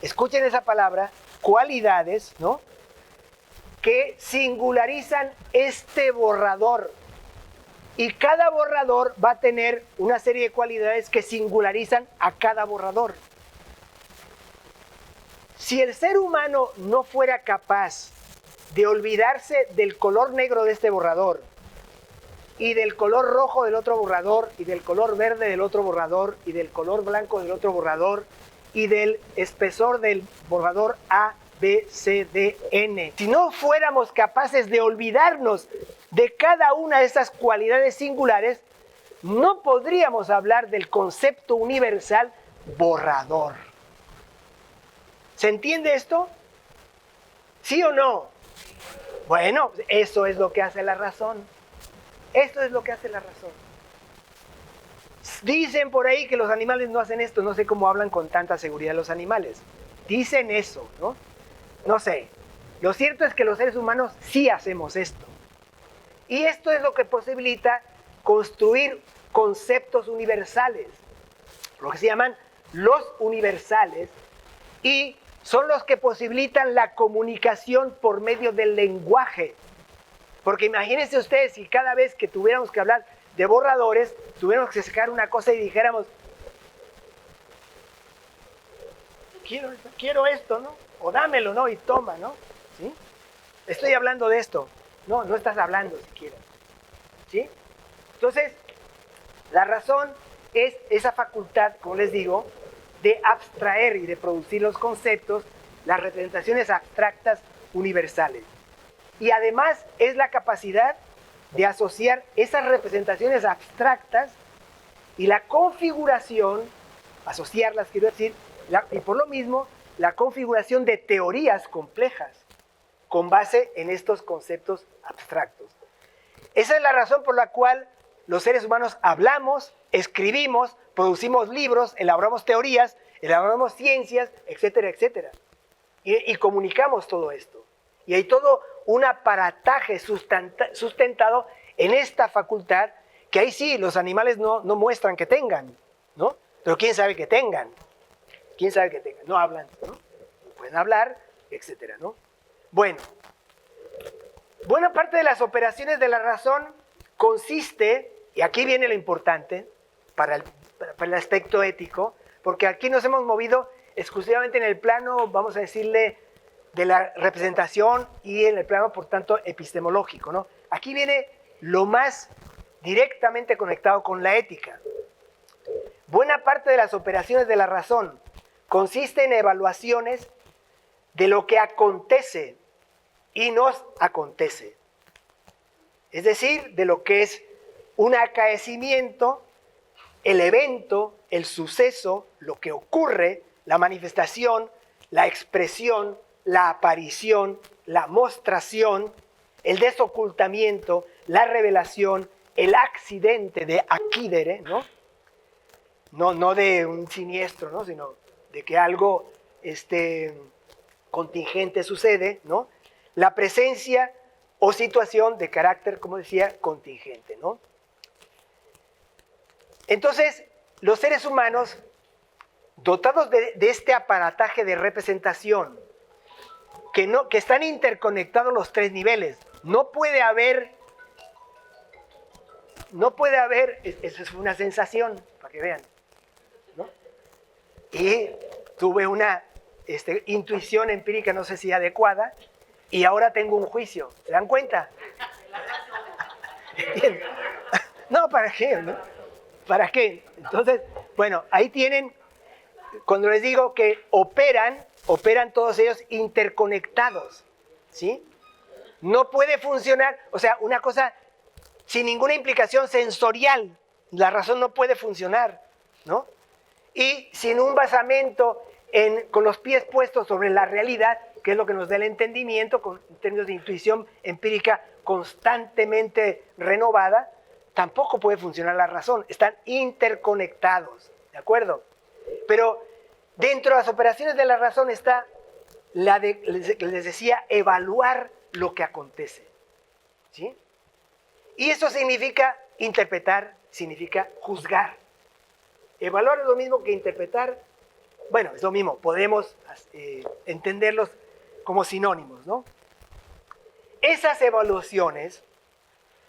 escuchen esa palabra, cualidades, ¿no? Que singularizan este borrador. Y cada borrador va a tener una serie de cualidades que singularizan a cada borrador. Si el ser humano no fuera capaz de olvidarse del color negro de este borrador y del color rojo del otro borrador y del color verde del otro borrador y del color blanco del otro borrador y del espesor del borrador A, B, C, D, N. Si no fuéramos capaces de olvidarnos de cada una de estas cualidades singulares, no podríamos hablar del concepto universal borrador. ¿Se entiende esto? ¿Sí o no? Bueno, eso es lo que hace la razón. Esto es lo que hace la razón. Dicen por ahí que los animales no hacen esto. No sé cómo hablan con tanta seguridad los animales. Dicen eso, ¿no? No sé. Lo cierto es que los seres humanos sí hacemos esto. Y esto es lo que posibilita construir conceptos universales, lo que se llaman los universales, y son los que posibilitan la comunicación por medio del lenguaje. Porque imagínense ustedes si cada vez que tuviéramos que hablar de borradores, tuviéramos que sacar una cosa y dijéramos, quiero esto, ¿no? O dámelo, ¿no? Y toma, ¿no? ¿Sí? Estoy hablando de esto. No, no estás hablando siquiera. ¿Sí? Entonces, la razón es esa facultad, como les digo, de abstraer y de producir los conceptos, las representaciones abstractas universales. Y además es la capacidad de asociar esas representaciones abstractas y la configuración, asociarlas quiero decir, y por lo mismo la configuración de teorías complejas con base en estos conceptos abstractos. Esa es la razón por la cual los seres humanos hablamos, escribimos, producimos libros, elaboramos teorías, elaboramos ciencias, etcétera, etcétera. Y comunicamos todo esto. Y hay todo un aparataje sustentado en esta facultad que ahí sí los animales no muestran que tengan, ¿no? Pero quién sabe que tengan. Quién sabe que tengan. No hablan, ¿no? No pueden hablar, etcétera, ¿no? Bueno, buena parte de las operaciones de la razón consiste, y aquí viene lo importante para el aspecto ético, porque aquí nos hemos movido exclusivamente en el plano, vamos a decirle, de la representación y en el plano, por tanto, epistemológico, ¿no? Aquí viene lo más directamente conectado con la ética. Buena parte de las operaciones de la razón consiste en evaluaciones de lo que acontece y nos acontece. Es decir, de lo que es un acaecimiento, el evento, el suceso, lo que ocurre, la manifestación, la expresión, la aparición, la mostración, el desocultamiento, la revelación, el accidente de acquidere, ¿no? No de un siniestro, ¿no? Sino de que algo contingente sucede, ¿no? La presencia o situación de carácter, como decía, contingente, ¿no? Entonces, los seres humanos, dotados de este aparataje de representación, que están interconectados los tres niveles, no puede haber, eso es una sensación, para que vean, ¿no? Y tuve una intuición empírica, no sé si adecuada, y ahora tengo un juicio, ¿se dan cuenta? No, ¿para qué? ¿No? ¿Para qué? Entonces, bueno, ahí tienen, cuando les digo que operan todos ellos interconectados, ¿sí? No puede funcionar, o sea, una cosa sin ninguna implicación sensorial, la razón no puede funcionar, ¿no? Y sin un basamento con los pies puestos sobre la realidad, que es lo que nos da el entendimiento, en términos de intuición empírica constantemente renovada, tampoco puede funcionar la razón. Están interconectados, ¿de acuerdo? Pero dentro de las operaciones de la razón está la de, les decía, evaluar lo que acontece, ¿sí? Y eso significa interpretar, significa juzgar. Evaluar es lo mismo que interpretar. Bueno, es lo mismo, podemos entenderlos como sinónimos, ¿no? Esas evaluaciones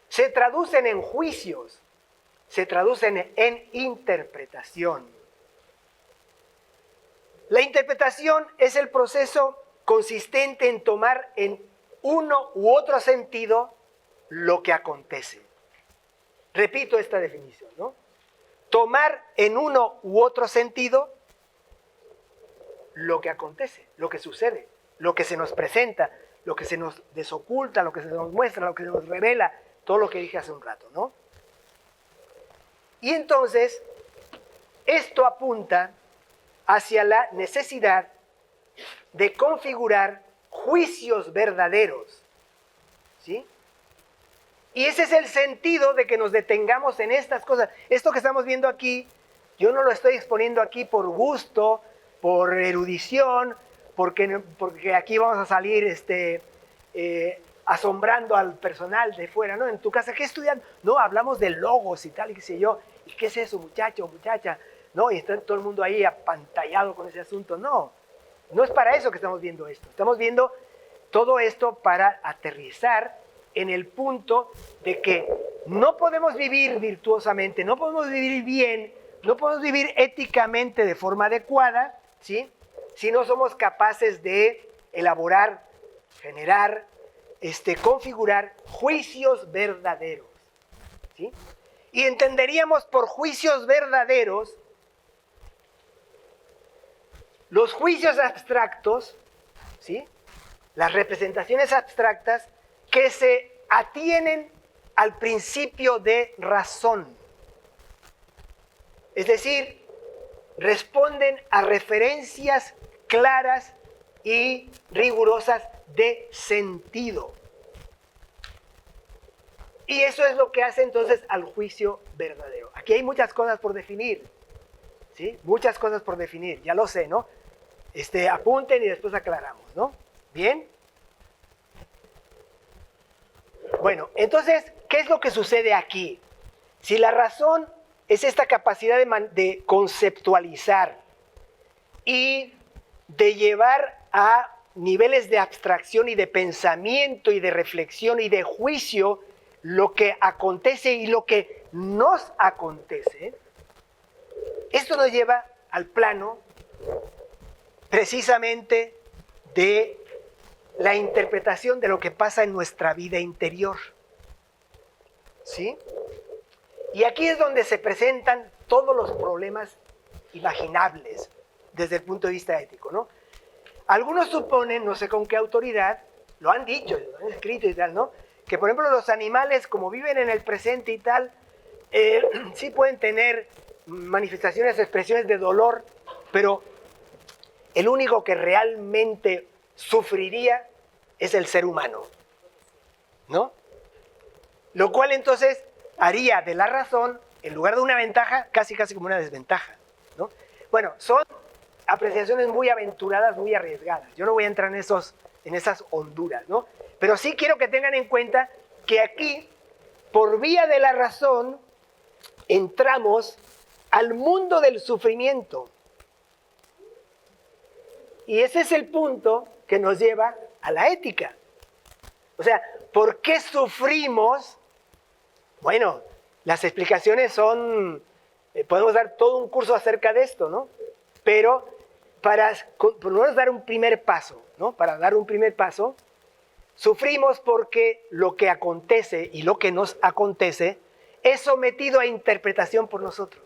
se traducen en juicios, se traducen en interpretación. La interpretación es el proceso consistente en tomar en uno u otro sentido lo que acontece. Repito esta definición, ¿no? Tomar en uno u otro sentido lo que acontece, lo que sucede, lo que se nos presenta, lo que se nos desoculta, lo que se nos muestra, lo que se nos revela, todo lo que dije hace un rato, ¿no? Y entonces, esto apunta hacia la necesidad de configurar juicios verdaderos, ¿sí? Y ese es el sentido de que nos detengamos en estas cosas. Esto que estamos viendo aquí, yo no lo estoy exponiendo aquí por gusto, por erudición, porque aquí vamos a salir asombrando al personal de fuera, ¿no? En tu casa, ¿qué estudian? No, hablamos de logos y tal, y qué sé yo. ¿Y qué es eso, muchacho, muchacha? No, y está todo el mundo ahí apantallado con ese asunto. No, no es para eso que estamos viendo esto. Estamos viendo todo esto para aterrizar en el punto de que no podemos vivir virtuosamente, no podemos vivir bien, no podemos vivir éticamente de forma adecuada, ¿sí? Si no somos capaces de elaborar, generar, configurar juicios verdaderos, ¿sí? Y entenderíamos por juicios verdaderos los juicios abstractos, ¿sí? Las representaciones abstractas que se atienen al principio de razón. Es decir, responden a referencias claras y rigurosas de sentido. Y eso es lo que hace entonces al juicio verdadero. Aquí hay muchas cosas por definir, ¿sí? Muchas cosas por definir, ya lo sé, ¿no? Apunten y después aclaramos, ¿no? ¿Bien? Bueno, entonces, ¿qué es lo que sucede aquí? Si la razón es esta capacidad de conceptualizar y de llevar a niveles de abstracción y de pensamiento y de reflexión y de juicio lo que acontece y lo que nos acontece, esto nos lleva al plano precisamente de la interpretación de lo que pasa en nuestra vida interior, ¿sí? Y aquí es donde se presentan todos los problemas imaginables desde el punto de vista ético, ¿no? Algunos suponen, no sé con qué autoridad, lo han dicho, lo han escrito y tal, ¿no? Que por ejemplo los animales, como viven en el presente y tal, sí pueden tener manifestaciones, expresiones de dolor, pero el único que realmente sufriría es el ser humano, ¿no? Lo cual entonces haría de la razón, en lugar de una ventaja, casi como una desventaja, ¿no? Bueno, son apreciaciones muy aventuradas, muy arriesgadas. Yo no voy a entrar en esas honduras, ¿no? Pero sí quiero que tengan en cuenta que aquí, por vía de la razón, entramos al mundo del sufrimiento. Y ese es el punto que nos lleva a la ética. O sea, ¿por qué sufrimos? Bueno, las explicaciones son, podemos dar todo un curso acerca de esto, ¿no? Pero para por lo menos dar un primer paso, ¿no? Para dar un primer paso, sufrimos porque lo que acontece y lo que nos acontece es sometido a interpretación por nosotros.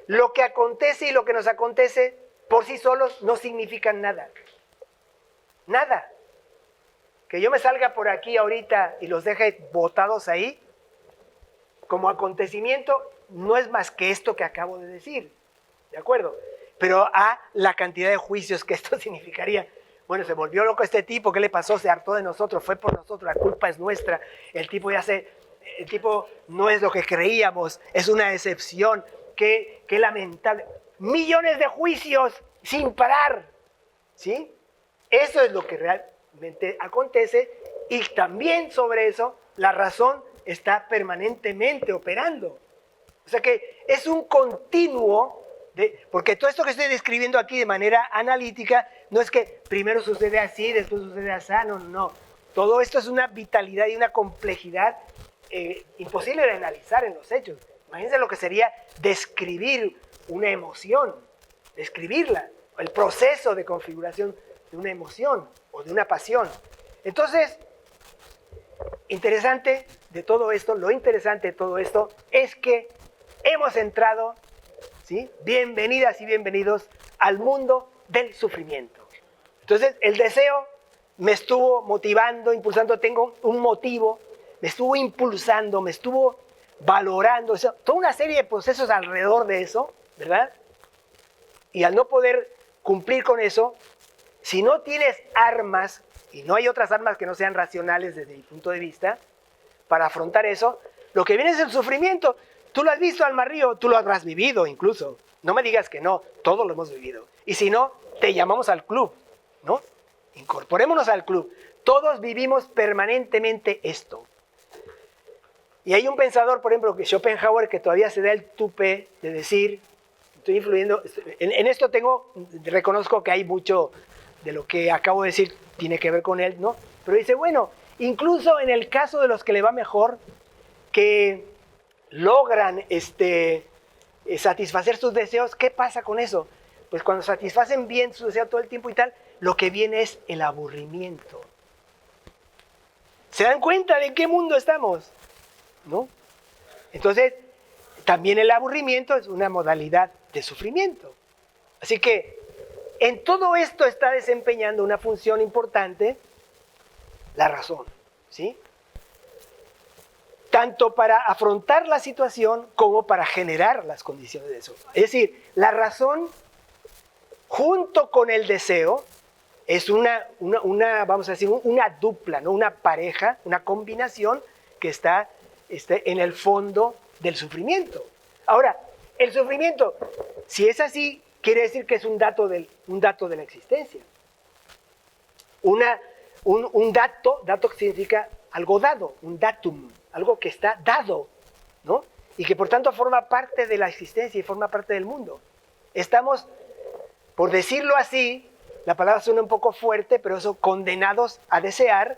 Lo que acontece y lo que nos acontece por sí solos no significan nada. Nada. Que yo me salga por aquí ahorita y los deje botados ahí, como acontecimiento, no es más que esto que acabo de decir. ¿De acuerdo? Pero a la cantidad de juicios que esto significaría. Bueno, se volvió loco este tipo, ¿qué le pasó? Se hartó de nosotros, fue por nosotros, la culpa es nuestra. El tipo no es lo que creíamos, es una decepción, qué lamentable. Millones de juicios sin parar, ¿sí? Eso es lo que realmente acontece, y también sobre eso la razón está permanentemente operando. O sea que es un continuo, porque todo esto que estoy describiendo aquí de manera analítica no es que primero sucede así, después sucede así, no. Todo esto es una vitalidad y una complejidad imposible de analizar en los hechos. Imagínense lo que sería describir una emoción, describirla, el proceso de configuración de una emoción o de una pasión. Entonces, interesante de todo esto, lo interesante de todo esto es que hemos entrado, ¿sí? Bienvenidas y bienvenidos al mundo del sufrimiento. Entonces, el deseo me estuvo motivando, impulsando, tengo un motivo, me estuvo impulsando, me estuvo valorando, toda una serie de procesos alrededor de eso, ¿verdad? Y al no poder cumplir con eso, si no tienes armas, y no hay otras armas que no sean racionales desde mi punto de vista, para afrontar eso, lo que viene es el sufrimiento. Tú lo has visto, Alma Río, tú lo habrás vivido incluso. No me digas que no, todos lo hemos vivido. Y si no, te llamamos al club, ¿no? Incorporémonos al club. Todos vivimos permanentemente esto. Y hay un pensador, por ejemplo, que Schopenhauer, que todavía se da el tupé de decir, estoy influyendo, en esto reconozco que hay mucho de lo que acabo de decir tiene que ver con él, ¿no? Pero dice, bueno, incluso en el caso de los que le va mejor, que logran satisfacer sus deseos, ¿qué pasa con eso? Pues cuando satisfacen bien sus deseos todo el tiempo y tal, lo que viene es el aburrimiento. ¿Se dan cuenta de en qué mundo estamos? ¿No? Entonces, también el aburrimiento es una modalidad de sufrimiento. Así que en todo esto está desempeñando una función importante la razón, ¿sí? Tanto para afrontar la situación como para generar las condiciones de eso. Es decir, la razón junto con el deseo es vamos a decir, una dupla, ¿no? Una pareja, una combinación que está en el fondo del sufrimiento. Ahora, el sufrimiento, si es así, quiere decir que es un dato de la existencia. Un dato significa algo dado, un datum, algo que está dado, ¿no? Y que por tanto forma parte de la existencia y forma parte del mundo. Estamos, por decirlo así, la palabra suena un poco fuerte, pero eso, condenados a desear,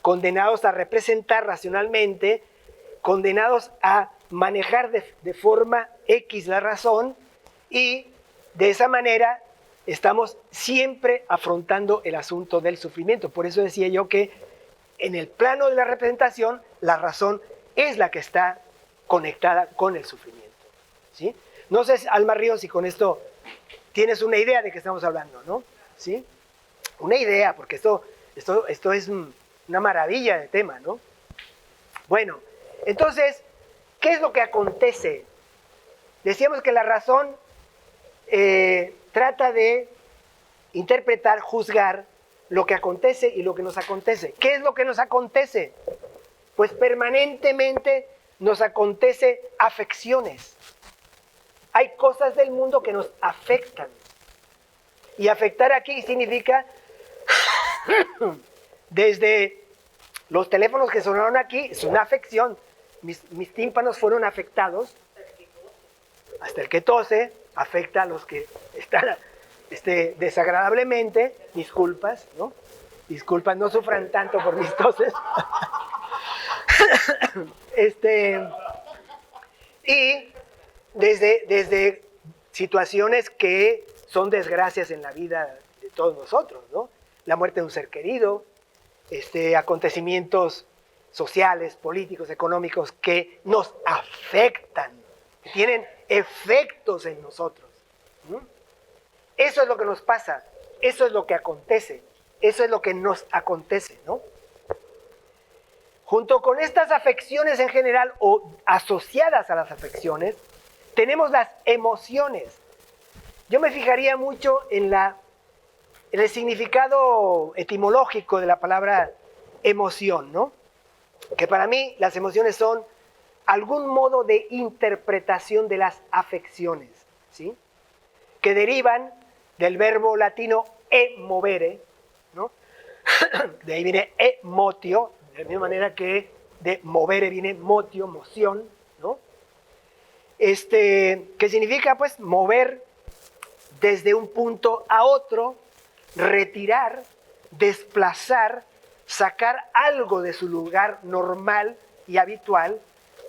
condenados a representar racionalmente, condenados a manejar de forma X la razón, y de esa manera estamos siempre afrontando el asunto del sufrimiento. Por eso decía yo que en el plano de la representación, la razón es la que está conectada con el sufrimiento, ¿sí? No sé, Alma Ríos, si con esto tienes una idea de qué estamos hablando, ¿no? ¿Sí? Una idea, porque esto es una maravilla de tema, ¿no? Bueno, entonces, ¿qué es lo que acontece? Decíamos que la razón trata de interpretar, juzgar lo que acontece y lo que nos acontece. ¿Qué es lo que nos acontece? Pues permanentemente nos acontece afecciones. Hay cosas del mundo que nos afectan. Y afectar aquí significa desde los teléfonos que sonaron aquí, es una afección. Mis tímpanos fueron afectados. Hasta el que tose afecta a los que están desagradablemente. Disculpas, ¿no? Disculpas, no sufran tanto por mis toses. Y desde situaciones que son desgracias en la vida de todos nosotros, ¿no? La muerte de un ser querido, acontecimientos sociales, políticos, económicos que nos afectan, que tienen efectos en nosotros. Eso es lo que nos pasa, eso es lo que acontece, eso es lo que nos acontece, ¿no? Junto con estas afecciones en general o asociadas a las afecciones, tenemos las emociones. Yo me fijaría mucho en el significado etimológico de la palabra emoción, ¿no? Que para mí las emociones son algún modo de interpretación de las afecciones, ¿sí? Que derivan del verbo latino emovere, ¿no? De ahí viene emotio, de la misma manera que de movere viene motio, moción, ¿no? Que significa pues mover desde un punto a otro, retirar, desplazar, sacar algo de su lugar normal y habitual,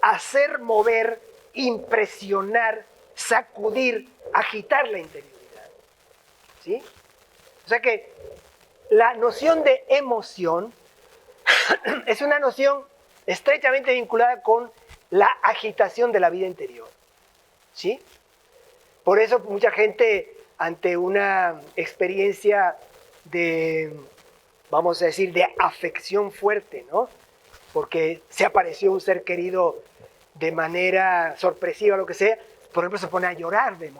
hacer mover, impresionar, sacudir, agitar la interioridad. ¿Sí? O sea que la noción de emoción es una noción estrechamente vinculada con la agitación de la vida interior. ¿Sí? Por eso mucha gente ante una experiencia de, vamos a decir, de afección fuerte, ¿no? Porque se apareció un ser querido de manera sorpresiva, lo que sea, por ejemplo, se pone a llorar de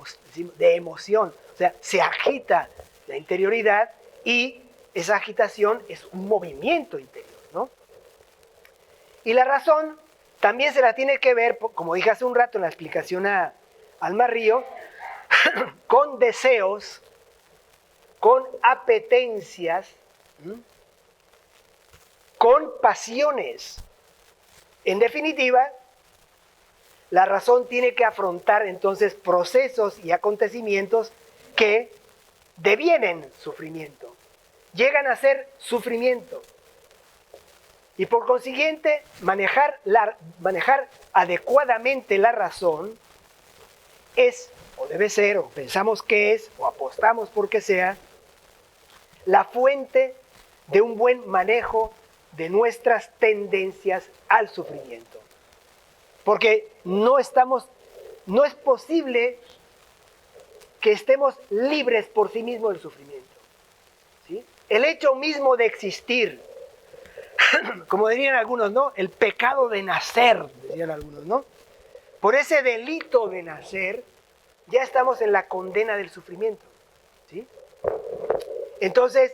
emoción. O sea, se agita la interioridad y esa agitación es un movimiento interior, ¿no? Y la razón también se la tiene que ver, como dije hace un rato en la explicación a Alma Río, con deseos, con apetencias, con pasiones. En definitiva, la razón tiene que afrontar entonces procesos y acontecimientos que devienen sufrimiento, llegan a ser sufrimiento. Y por consiguiente, manejar adecuadamente la razón es, o debe ser, o pensamos que es, o apostamos porque sea, la fuente de un buen manejo de nuestras tendencias al sufrimiento. Porque no es posible que estemos libres por sí mismos del sufrimiento. ¿Sí? El hecho mismo de existir, como dirían algunos, ¿no? El pecado de nacer, decían algunos, ¿no? Por ese delito de nacer, ya estamos en la condena del sufrimiento. ¿Sí? Entonces,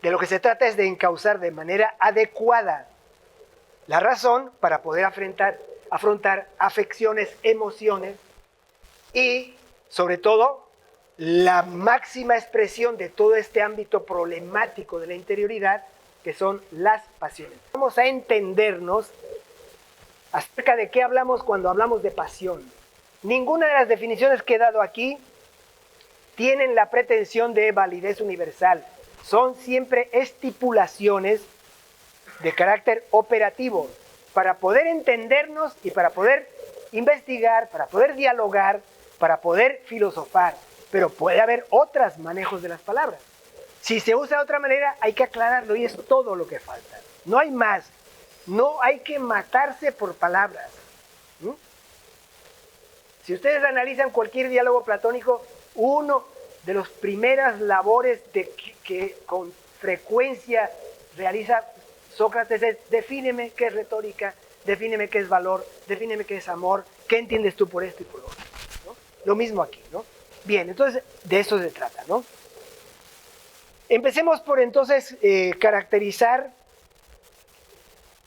de lo que se trata es de encauzar de manera adecuada la razón para poder afrontar afecciones, emociones y, sobre todo, la máxima expresión de todo este ámbito problemático de la interioridad, que son las pasiones. Vamos a entendernos acerca de qué hablamos cuando hablamos de pasión. Ninguna de las definiciones que he dado aquí tienen la pretensión de validez universal. Son siempre estipulaciones de carácter operativo para poder entendernos y para poder investigar, para poder dialogar, para poder filosofar. Pero puede haber otros manejos de las palabras. Si se usa de otra manera, hay que aclararlo y es todo lo que falta. No hay más. No hay que matarse por palabras. Si ustedes analizan cualquier diálogo platónico, uno de las primeras labores que con frecuencia realiza Sócrates es: defíneme qué es retórica, defíneme qué es valor, defíneme qué es amor, qué entiendes tú por esto y por lo otro, ¿no? Lo mismo aquí, ¿no? Bien, entonces de eso se trata, ¿no? Empecemos por entonces caracterizar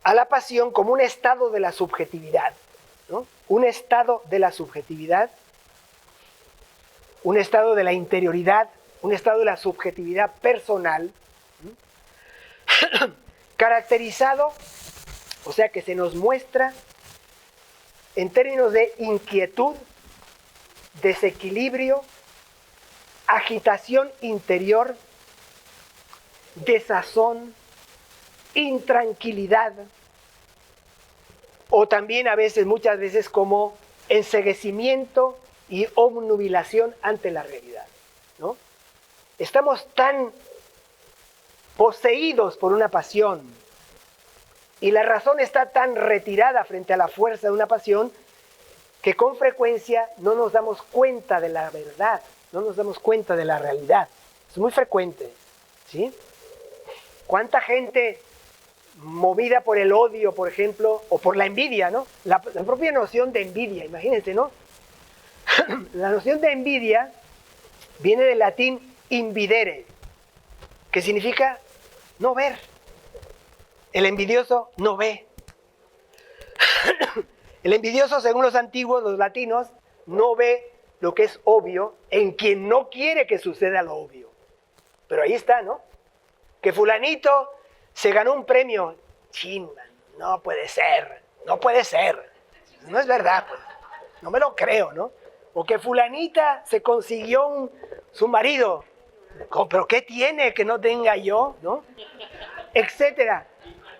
a la pasión como un estado de la subjetividad, ¿no? Un estado de la subjetividad, un estado de la interioridad, un estado de la subjetividad personal, caracterizado, o sea que se nos muestra en términos de inquietud, desequilibrio, agitación interior, desazón, intranquilidad, o también a veces, muchas veces, como enceguecimiento y obnubilación ante la realidad, ¿no? Estamos tan poseídos por una pasión y la razón está tan retirada frente a la fuerza de una pasión que con frecuencia no nos damos cuenta de la verdad, no nos damos cuenta de la realidad. Es muy frecuente, ¿sí? ¿Cuánta gente movida por el odio, por ejemplo, o por la envidia, ¿no? La propia noción de envidia, imagínense, ¿no? La noción de envidia viene del latín invidere, que significa no ver. El envidioso no ve. El envidioso, según los antiguos, los latinos, no ve lo que es obvio en quien no quiere que suceda lo obvio. Pero ahí está, ¿no? Que fulanito se ganó un premio. Chin, man, no puede ser, no puede ser. No es verdad, pues. No me lo creo, ¿no? O que fulanita se consiguió su marido. ¿Pero qué tiene que no tenga yo? ¿No? Etcétera.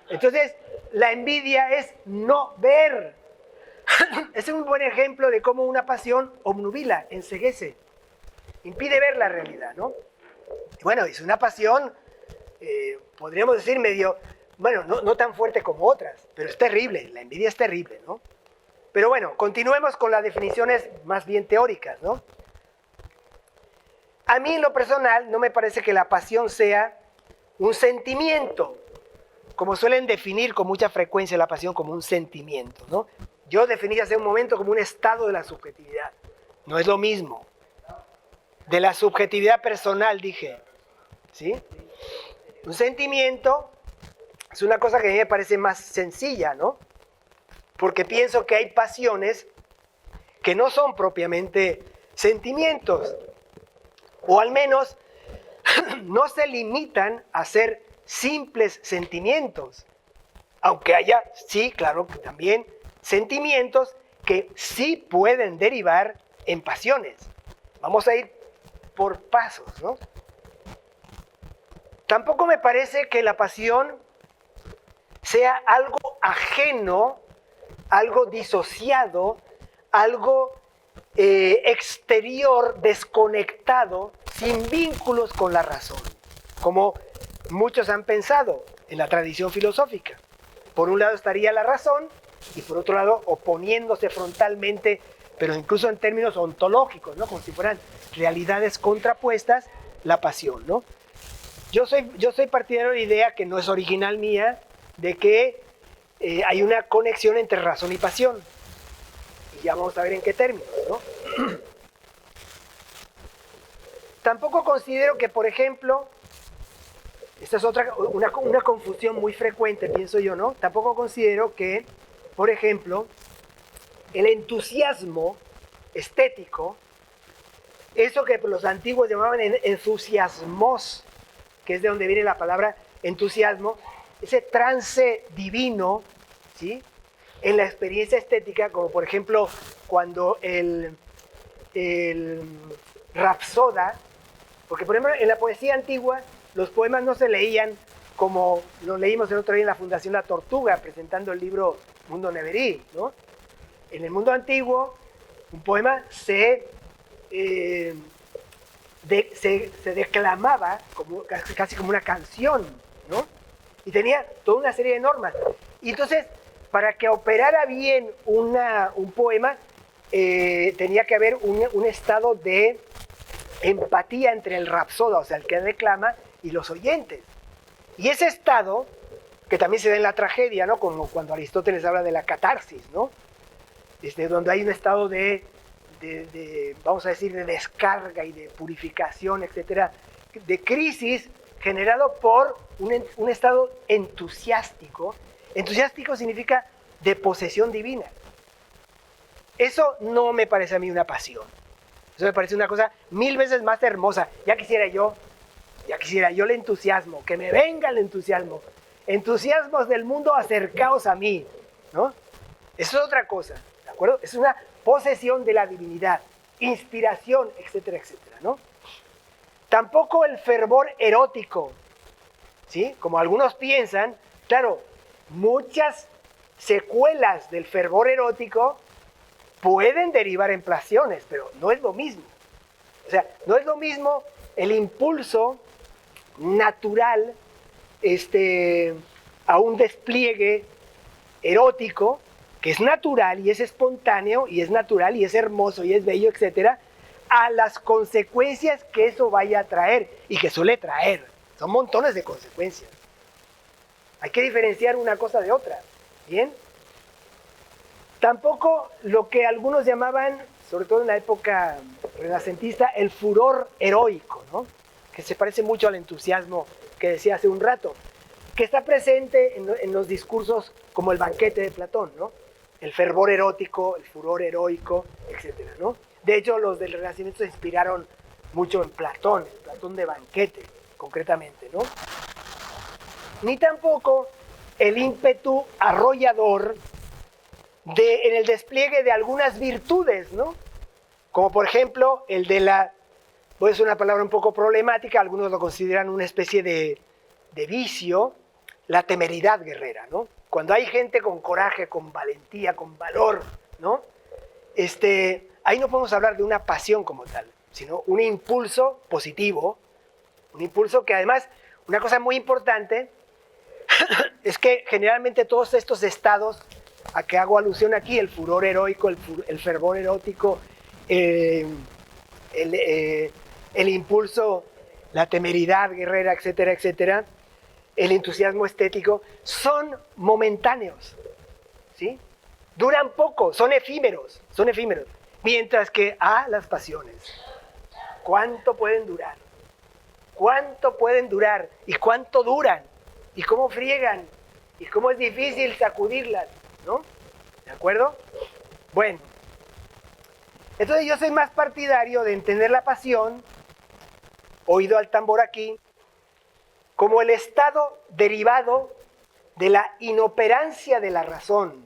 Entonces, la envidia es no ver. Ese es un buen ejemplo de cómo una pasión obnubila, enceguece, impide ver la realidad, ¿no? Bueno, es una pasión, podríamos decir medio, bueno, no tan fuerte como otras, pero es terrible, la envidia es terrible, ¿no? Pero bueno, continuemos con las definiciones más bien teóricas, ¿no? A mí en lo personal no me parece que la pasión sea un sentimiento, como suelen definir con mucha frecuencia la pasión como un sentimiento, ¿no? Yo definí hace un momento como un estado de la subjetividad. No es lo mismo. De la subjetividad personal, dije. ¿Sí? Un sentimiento es una cosa que a mí me parece más sencilla, ¿no? Porque pienso que hay pasiones que no son propiamente sentimientos. O al menos no se limitan a ser simples sentimientos. Aunque haya, sí, claro que también sentimientos que sí pueden derivar en pasiones. Vamos a ir por pasos, ¿no? Tampoco me parece que la pasión sea algo ajeno, algo disociado, algo exterior, desconectado, sin vínculos con la razón, como muchos han pensado en la tradición filosófica. Por un lado estaría la razón y por otro lado oponiéndose frontalmente, pero incluso en términos ontológicos, ¿no? Como si fueran realidades contrapuestas, la pasión, ¿no? Yo soy partidario de la idea, que no es original mía, de que hay una conexión entre razón y pasión. Y ya vamos a ver en qué términos, ¿no? Tampoco considero que, por ejemplo, esta es una confusión muy frecuente, pienso yo, ¿no? Tampoco considero que, por ejemplo, el entusiasmo estético, eso que los antiguos llamaban entusiasmos, que es de donde viene la palabra entusiasmo, ese trance divino, ¿sí? En la experiencia estética, como por ejemplo cuando el rapsoda, porque por ejemplo en la poesía antigua los poemas no se leían como lo leímos el otro día en la Fundación La Tortuga, presentando el libro Mundo Neverí, ¿no? En el mundo antiguo, un poema se declamaba como, casi como una canción, ¿no? Y tenía toda una serie de normas. Y entonces, para que operara bien un poema, tenía que haber un estado de empatía entre el rapsoda, o sea, el que declama, y los oyentes. Y ese estado, que también se da en la tragedia, ¿no? Como cuando Aristóteles habla de la catarsis, ¿no? Donde hay un estado de, vamos a decir, de descarga y de purificación, etcétera, de crisis generado por un estado entusiástico. Entusiástico significa de posesión divina. Eso no me parece a mí una pasión. Eso me parece una cosa 1000 veces más hermosa. Ya quisiera yo el entusiasmo, que me venga el entusiasmo. Entusiasmos del mundo, acercaos a mí, ¿no? Eso es otra cosa, ¿de acuerdo? Es una posesión de la divinidad, inspiración, etcétera, etcétera, ¿no? Tampoco el fervor erótico, ¿sí? Como algunos piensan, claro, muchas secuelas del fervor erótico pueden derivar en pasiones, pero no es lo mismo. O sea, no es lo mismo el impulso natural a un despliegue erótico, que es natural y es espontáneo y es natural y es hermoso y es bello, etcétera, a las consecuencias que eso vaya a traer y que suele traer. Son montones de consecuencias. Hay que diferenciar una cosa de otra, ¿bien? Tampoco lo que algunos llamaban, sobre todo en la época renacentista, el furor heroico, ¿no? Que se parece mucho al entusiasmo que decía hace un rato, que está presente en los discursos como el banquete de Platón, ¿no? El fervor erótico, el furor heroico, etcétera, ¿no? De hecho, los del Renacimiento se inspiraron mucho en Platón, el Platón de banquete, concretamente, ¿no? Ni tampoco el ímpetu arrollador en el despliegue de algunas virtudes, ¿no? Como por ejemplo el de la, voy a usar una palabra un poco problemática, algunos lo consideran una especie de vicio, la temeridad guerrera, ¿no? Cuando hay gente con coraje, con valentía, con valor, ¿no? Ahí no podemos hablar de una pasión como tal, sino un impulso positivo, un impulso que además, una cosa muy importante, es que generalmente todos estos estados a que hago alusión aquí, el furor heroico, el fervor erótico, el impulso, la temeridad guerrera, etcétera, etcétera, el entusiasmo estético, son momentáneos, ¿sí? Duran poco, son efímeros, mientras que las pasiones, ¿cuánto pueden durar? ¿Cuánto pueden durar? ¿Y cuánto duran? ¿Y cómo friegan? ¿Y cómo es difícil sacudirlas? ¿No? ¿De acuerdo? Bueno, entonces yo soy más partidario de entender la pasión, oído al tambor aquí, como el estado derivado de la inoperancia de la razón,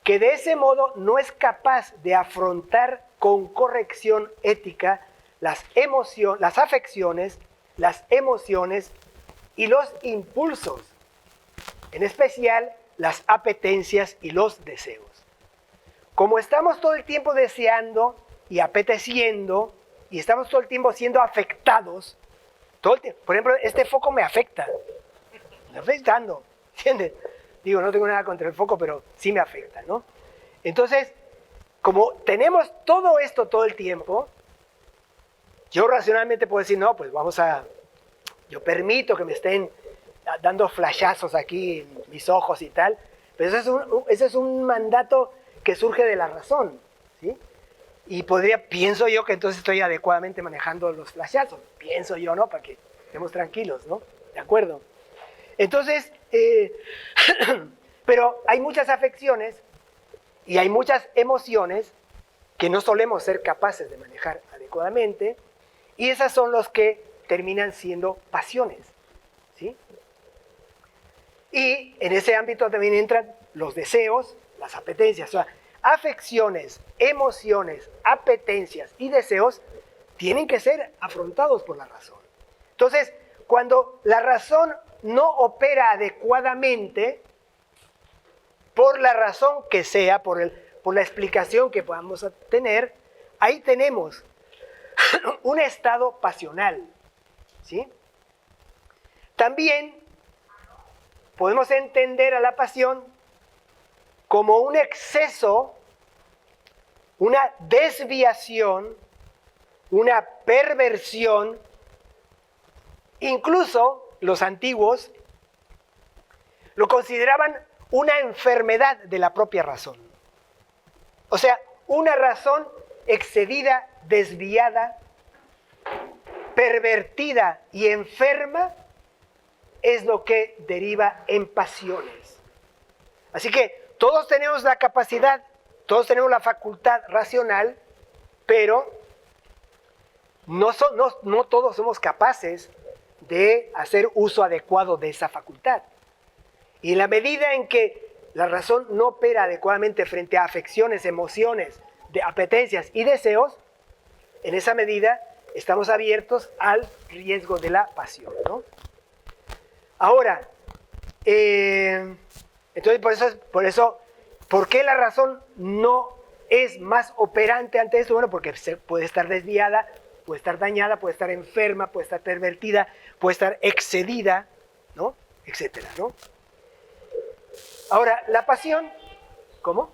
que de ese modo no es capaz de afrontar con corrección ética las afecciones, las emociones y los impulsos, en especial las apetencias y los deseos. Como estamos todo el tiempo deseando y apeteciendo, y estamos todo el tiempo siendo afectados, todo el tiempo, por ejemplo, este foco me afecta, me está afectando, ¿entiendes? Digo, no tengo nada contra el foco, pero sí me afecta, ¿no? Entonces, como tenemos todo esto todo el tiempo, yo racionalmente puedo decir, no, pues yo permito que me estén dando flashazos aquí en mis ojos y tal, pero eso es un mandato que surge de la razón, ¿sí? Y pienso yo que entonces estoy adecuadamente manejando los flashazos, pienso yo, ¿no? Para que estemos tranquilos, ¿no? ¿De acuerdo? Entonces, pero hay muchas afecciones y hay muchas emociones que no solemos ser capaces de manejar adecuadamente, y esas son los que terminan siendo pasiones, ¿sí? Y en ese ámbito también entran los deseos, las apetencias. O sea, afecciones, emociones, apetencias y deseos tienen que ser afrontados por la razón. Entonces, cuando la razón no opera adecuadamente, por la razón que sea, por la explicación que podamos tener, ahí tenemos un estado pasional, ¿sí? También podemos entender a la pasión como un exceso, una desviación, una perversión. Incluso los antiguos lo consideraban una enfermedad de la propia razón. O sea, una razón excedida, desviada, pervertida y enferma es lo que deriva en pasiones. Así que todos tenemos la capacidad, todos tenemos la facultad racional, pero no todos somos capaces de hacer uso adecuado de esa facultad. Y en la medida en que la razón no opera adecuadamente frente a afecciones, emociones, de apetencias y deseos, en esa medida estamos abiertos al riesgo de la pasión, ¿no? Ahora, entonces ¿por qué la razón no es más operante ante esto? Bueno, porque puede estar desviada, puede estar dañada, puede estar enferma, puede estar pervertida, puede estar excedida, ¿no? Etcétera, ¿no? Ahora, la pasión, ¿cómo?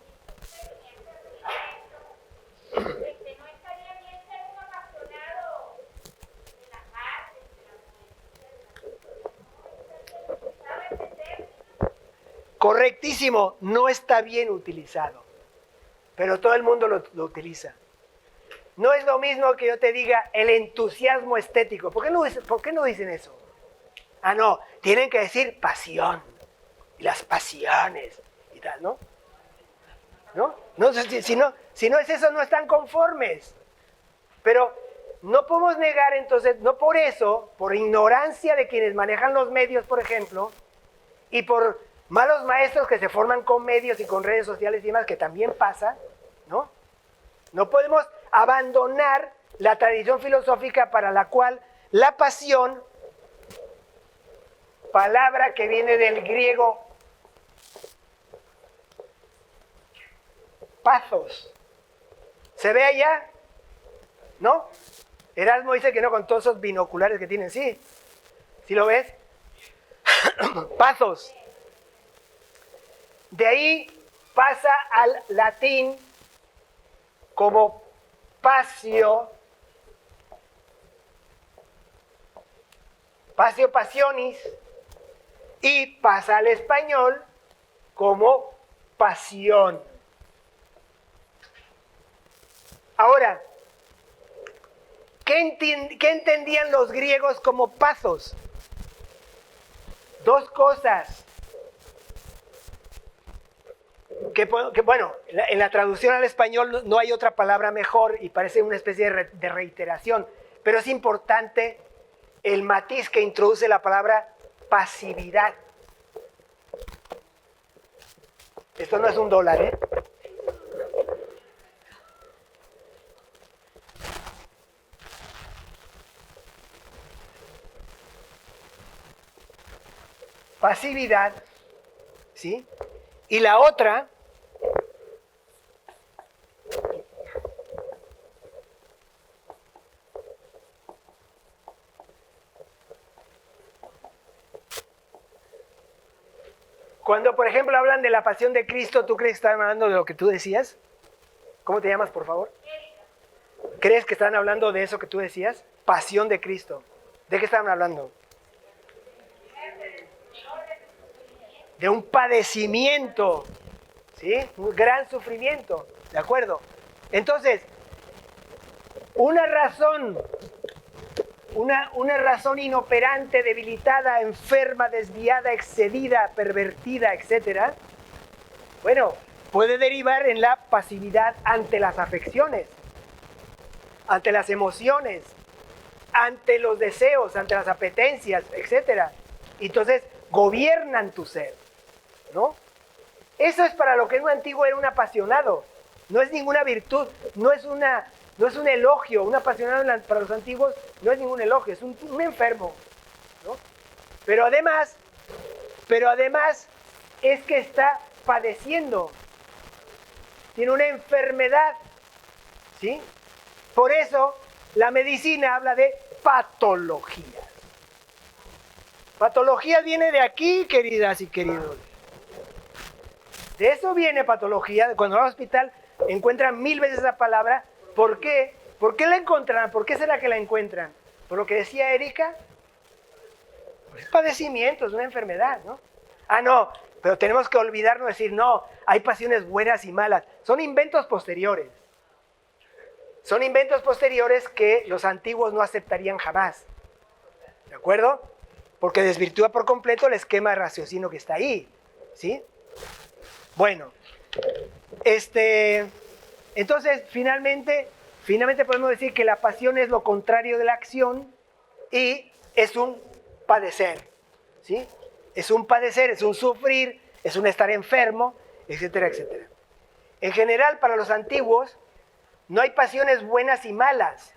Correctísimo, no está bien utilizado, pero todo el mundo lo utiliza. No es lo mismo que yo te diga el entusiasmo estético. ¿Por qué no dicen eso? Ah, no, tienen que decir pasión, y las pasiones, y tal, ¿no? ¿No? Si no es eso, no están conformes. Pero no podemos negar entonces, no por eso, por ignorancia de quienes manejan los medios, por ejemplo, y por malos maestros que se forman con medios y con redes sociales y demás, que también pasa, ¿no? No podemos abandonar la tradición filosófica para la cual la pasión, palabra que viene del griego pathos, ¿se ve allá? ¿No? Erasmo dice que no, con todos esos binoculares que tienen, ¿sí? ¿Sí lo ves? Pathos. De ahí pasa al latín como passio, passio passionis, y pasa al español como pasión. Ahora, ¿qué entendían los griegos como pathos? Dos cosas. Que bueno, en la traducción al español no hay otra palabra mejor y parece una especie de reiteración, pero es importante el matiz que introduce la palabra pasividad. Esto no es $1, ¿eh? Pasividad, ¿sí? Y la otra cuando, por ejemplo, hablan de la pasión de Cristo, ¿tú crees que están hablando de lo que tú decías? ¿Cómo te llamas, por favor? ¿Crees que están hablando de eso que tú decías? Pasión de Cristo. ¿De qué estaban hablando? De un padecimiento, ¿sí? Un gran sufrimiento, ¿de acuerdo? Entonces, una razón inoperante, debilitada, enferma, desviada, excedida, pervertida, etc., bueno, puede derivar en la pasividad ante las afecciones, ante las emociones, ante los deseos, ante las apetencias, etc. Entonces, gobiernan tu ser, ¿no? Eso es para lo que en un antiguo era un apasionado. No es ninguna virtud, no es un elogio. Un apasionado para los antiguos no es ningún elogio, es un enfermo, ¿no? Pero además es que está padeciendo, tiene una enfermedad, ¿sí? Por eso la medicina habla de patologías. Patología viene de aquí, queridas y queridos. De eso viene patología. Cuando va al hospital encuentran 1000 veces esa palabra. ¿Por qué? ¿Por qué la encontrarán? ¿Por qué será que la encuentran? Por lo que decía Erika, pues es padecimiento, es una enfermedad, ¿no? Ah, no, pero tenemos que olvidarnos de decir, no, hay pasiones buenas y malas. Son inventos posteriores. Son inventos posteriores que los antiguos no aceptarían jamás. ¿De acuerdo? Porque desvirtúa por completo el esquema de raciocinio que está ahí. ¿Sí? Bueno, entonces finalmente podemos decir que la pasión es lo contrario de la acción y es un padecer. ¿Sí? Es un padecer, es un sufrir, es un estar enfermo, etcétera, etcétera. En general, para los antiguos, no hay pasiones buenas y malas.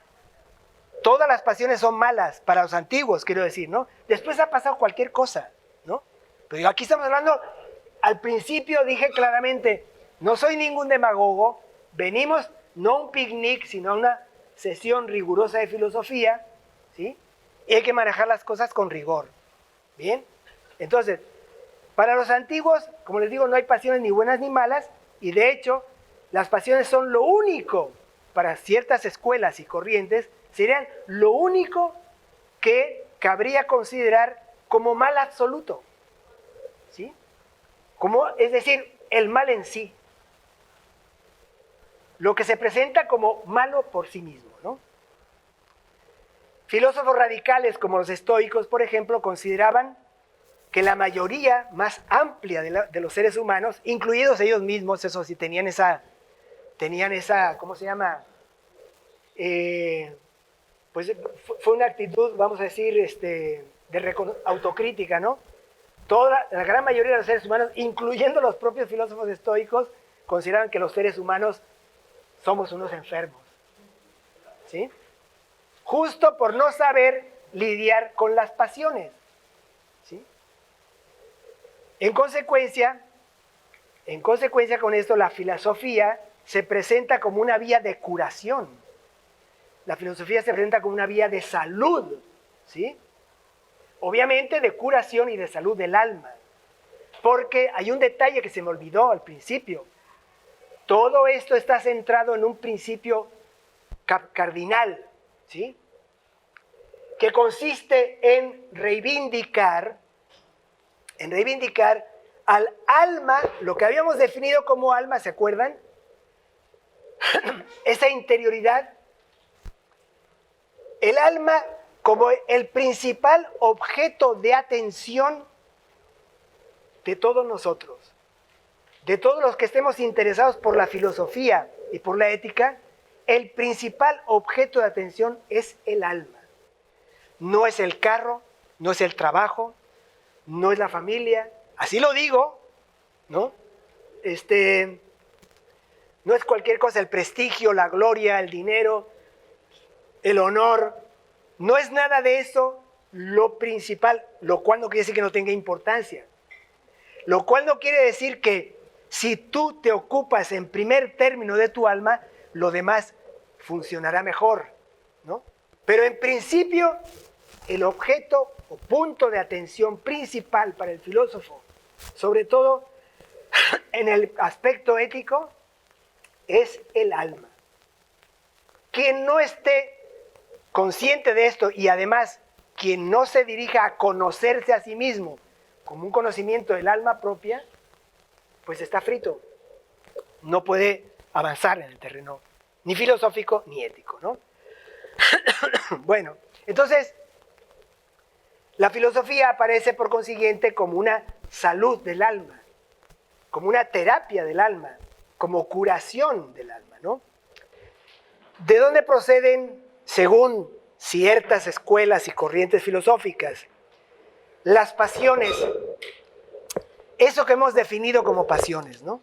Todas las pasiones son malas para los antiguos, quiero decir, ¿no? Después ha pasado cualquier cosa, ¿no? Pero aquí estamos hablando, al principio dije claramente, no soy ningún demagogo, venimos no a un picnic, sino a una sesión rigurosa de filosofía, ¿sí? Y hay que manejar las cosas con rigor, ¿bien? Entonces, para los antiguos, como les digo, no hay pasiones ni buenas ni malas, y de hecho, las pasiones son lo único, para ciertas escuelas y corrientes, serían lo único que cabría considerar como mal absoluto. ¿Sí? Es decir, el mal en sí. Lo que se presenta como malo por sí mismo, ¿no? Filósofos radicales como los estoicos, por ejemplo, consideraban que la mayoría más amplia de los seres humanos, incluidos ellos mismos, eso sí, tenían esa, ¿cómo se llama? Pues fue una actitud, vamos a decir, de autocrítica, ¿no? La gran mayoría de los seres humanos, incluyendo los propios filósofos estoicos, consideraban que los seres humanos somos unos enfermos, ¿sí? Justo por no saber lidiar con las pasiones, ¿sí? En consecuencia con esto, la filosofía se presenta como una vía de curación. La filosofía se presenta como una vía de salud, ¿sí? Obviamente de curación y de salud del alma. Porque hay un detalle que se me olvidó al principio. Todo esto está centrado en un principio cardinal, ¿sí? Que consiste en reivindicar al alma, lo que habíamos definido como alma, ¿se acuerdan? Esa interioridad. El alma como el principal objeto de atención de todos nosotros, de todos los que estemos interesados por la filosofía y por la ética, el principal objeto de atención es el alma. No es el carro, no es el trabajo, no es la familia, así lo digo, ¿no? No es cualquier cosa, el prestigio, la gloria, el dinero, el honor, no es nada de eso lo principal, lo cual no quiere decir que no tenga importancia. Lo cual no quiere decir que si tú te ocupas en primer término de tu alma, lo demás funcionará mejor, ¿no? Pero en principio, el objeto o punto de atención principal para el filósofo, sobre todo en el aspecto ético, es el alma. Quien no esté consciente de esto y además quien no se dirija a conocerse a sí mismo como un conocimiento del alma propia, pues está frito. No puede avanzar en el terreno ni filosófico ni ético, ¿no? Bueno, entonces, la filosofía aparece por consiguiente como una salud del alma, como una terapia del alma, como curación del alma, ¿no? ¿De dónde proceden, según ciertas escuelas y corrientes filosóficas, las pasiones? Eso que hemos definido como pasiones, ¿no?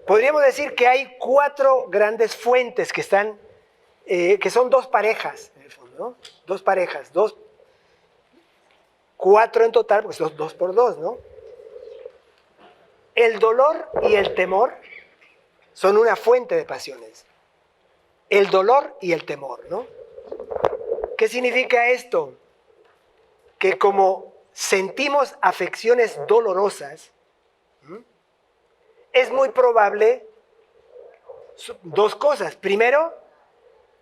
Podríamos decir que hay 4 grandes fuentes que están, que son 2 parejas, en el fondo, ¿no? 2 parejas, 4 en total, pues 2 por 2, ¿no? El dolor y el temor son una fuente de pasiones. El dolor y el temor, ¿no? ¿Qué significa esto? Que como sentimos afecciones dolorosas, es muy probable 2 cosas. Primero,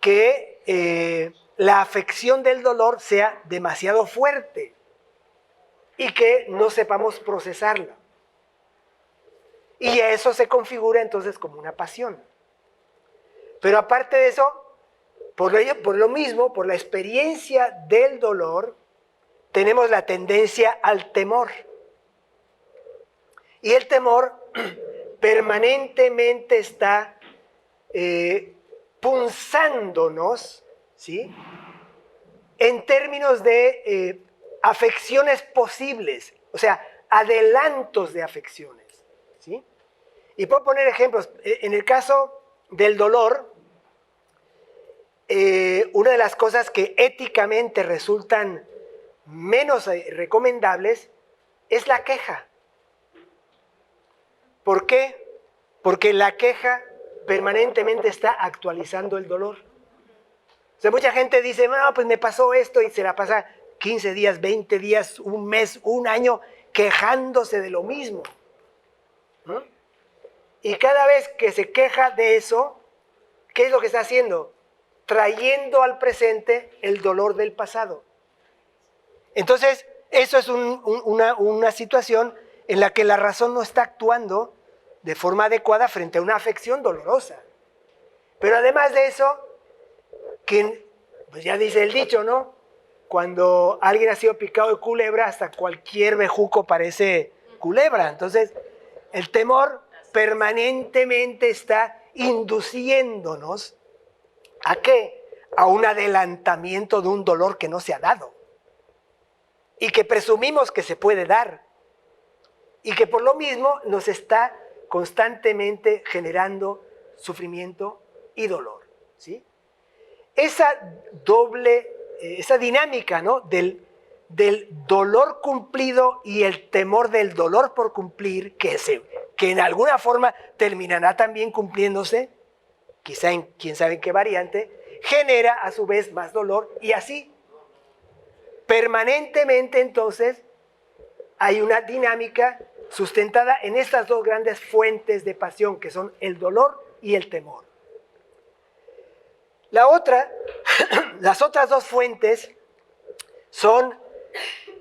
que la afección del dolor sea demasiado fuerte y que no sepamos procesarla. Y eso se configura entonces como una pasión. Pero aparte de eso, por lo mismo, por la experiencia del dolor, tenemos la tendencia al temor. Y el temor permanentemente está punzándonos, ¿sí?, en términos de afecciones posibles, o sea, adelantos de afecciones, ¿sí? Y puedo poner ejemplos. En el caso del dolor, una de las cosas que éticamente resultan menos recomendables es la queja. ¿Por qué? Porque la queja permanentemente está actualizando el dolor. O sea, mucha gente dice, no, pues me pasó esto, y se la pasa 15 días, 20 días, un mes, un año quejándose de lo mismo, ¿no? Y cada vez que se queja de eso, ¿qué es lo que está haciendo? Trayendo al presente el dolor del pasado. Entonces, eso es una situación en la que la razón no está actuando de forma adecuada frente a una afección dolorosa. Pero además de eso, pues ya dice el dicho, ¿no? Cuando alguien ha sido picado de culebra, hasta cualquier bejuco parece culebra. Entonces, el temor permanentemente está induciéndonos ¿a qué? A un adelantamiento de un dolor que no se ha dado y que presumimos que se puede dar y que por lo mismo nos está constantemente generando sufrimiento y dolor, ¿sí? Esa dinámica, ¿no?, del dolor cumplido y el temor del dolor por cumplir, que en alguna forma terminará también cumpliéndose, quizá en quién sabe en qué variante, genera a su vez más dolor, y así permanentemente entonces hay una dinámica sustentada en estas dos grandes fuentes de pasión, que son el dolor y el temor. Las otras dos fuentes son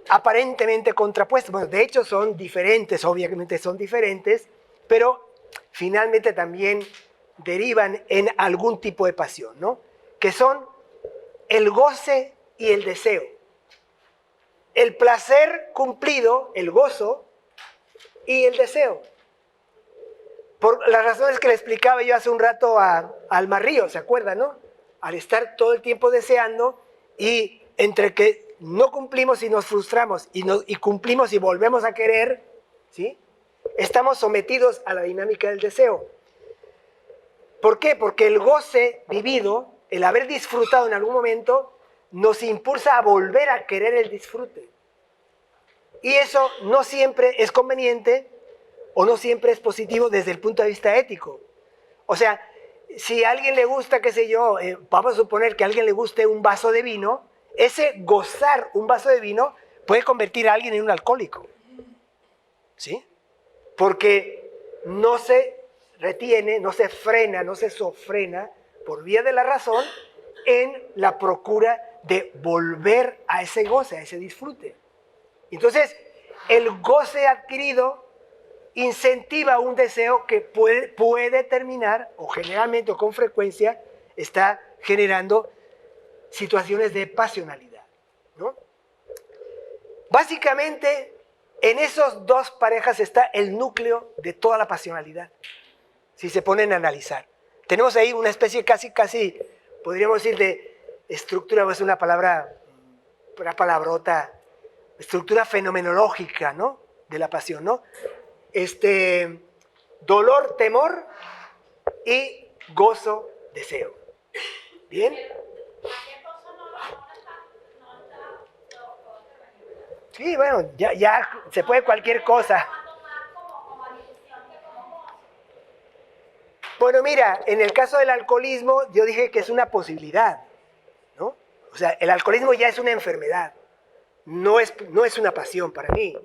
aparentemente contrapuestas. Bueno, de hecho son diferentes, obviamente son diferentes, pero finalmente también derivan en algún tipo de pasión, ¿no? Que son el goce y el deseo. El placer cumplido, el gozo, y el deseo. Por las razones que le explicaba yo hace un rato a Alma Río, ¿se acuerdan, no? Al estar todo el tiempo deseando, y entre que no cumplimos y nos frustramos, y cumplimos y volvemos a querer, ¿sí?, estamos sometidos a la dinámica del deseo. ¿Por qué? Porque el goce vivido, el haber disfrutado en algún momento, nos impulsa a volver a querer el disfrute. Y eso no siempre es conveniente o no siempre es positivo desde el punto de vista ético. O sea, si a alguien le gusta, qué sé yo, vamos a suponer que a alguien le guste un vaso de vino, ese gozar un vaso de vino puede convertir a alguien en un alcohólico, ¿sí? Porque no se retiene, no se frena, no se sofrena por vía de la razón en la procura de volver a ese goce, a ese disfrute. Entonces, el goce adquirido incentiva un deseo que puede terminar, o generalmente o con frecuencia, está generando situaciones de pasionalidad, ¿no? Básicamente, en esos dos parejas está el núcleo de toda la pasionalidad, si se ponen a analizar. Tenemos ahí una especie casi, podríamos decir, de estructura, es una palabrota, estructura fenomenológica, ¿no?, de la pasión, ¿no? Dolor, temor, y gozo, deseo. ¿Bien? Sí, bueno, ya se puede cualquier cosa. Bueno, mira, en el caso del alcoholismo, yo dije que es una posibilidad, ¿no? O sea, el alcoholismo ya es una enfermedad, no es una pasión para mí.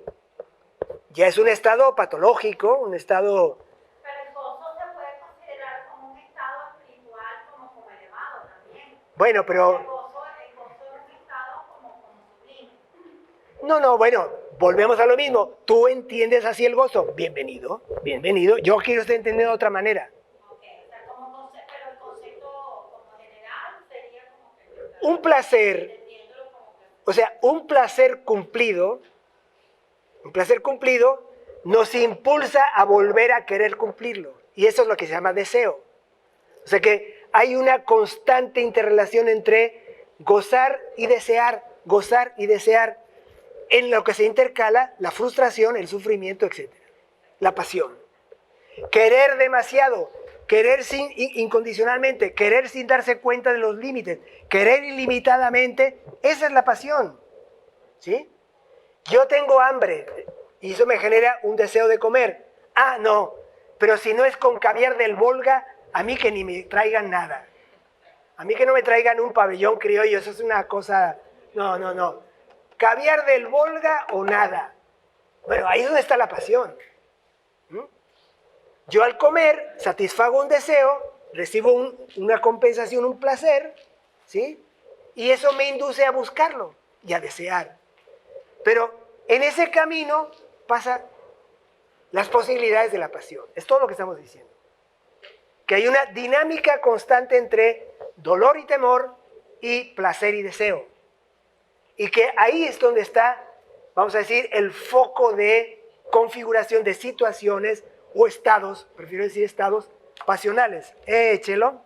Ya es un estado patológico, un estado... Pero el gozo se puede considerar como un estado espiritual, como elevado también. Bueno, pero... El gozo es un estado como sublime. No, bueno, volvemos a lo mismo. Tú entiendes así el gozo. Bienvenido, bienvenido. Yo quiero estar entendiendo de otra manera. Ok, o sea, pero el concepto un placer, o sea, un placer cumplido nos impulsa a volver a querer cumplirlo. Y eso es lo que se llama deseo. O sea que hay una constante interrelación entre gozar y desear, en lo que se intercala la frustración, el sufrimiento, etc. La pasión. Querer demasiado, querer incondicionalmente, querer sin darse cuenta de los límites, querer ilimitadamente, esa es la pasión. ¿Sí? Yo tengo hambre y eso me genera un deseo de comer. Ah, no, pero si no es con caviar del Volga, a mí que ni me traigan nada. A mí que no me traigan un pabellón criollo, eso es una cosa... No. Caviar del Volga o nada. Bueno, ahí es donde está la pasión. Yo al comer satisfago un deseo, recibo una compensación, un placer, ¿sí? Y eso me induce a buscarlo y a desear. Pero en ese camino pasan las posibilidades de la pasión. Es todo lo que estamos diciendo. Que hay una dinámica constante entre dolor y temor y placer y deseo. Y que ahí es donde está, vamos a decir, el foco de configuración de situaciones o estados, prefiero decir estados pasionales. Échelo.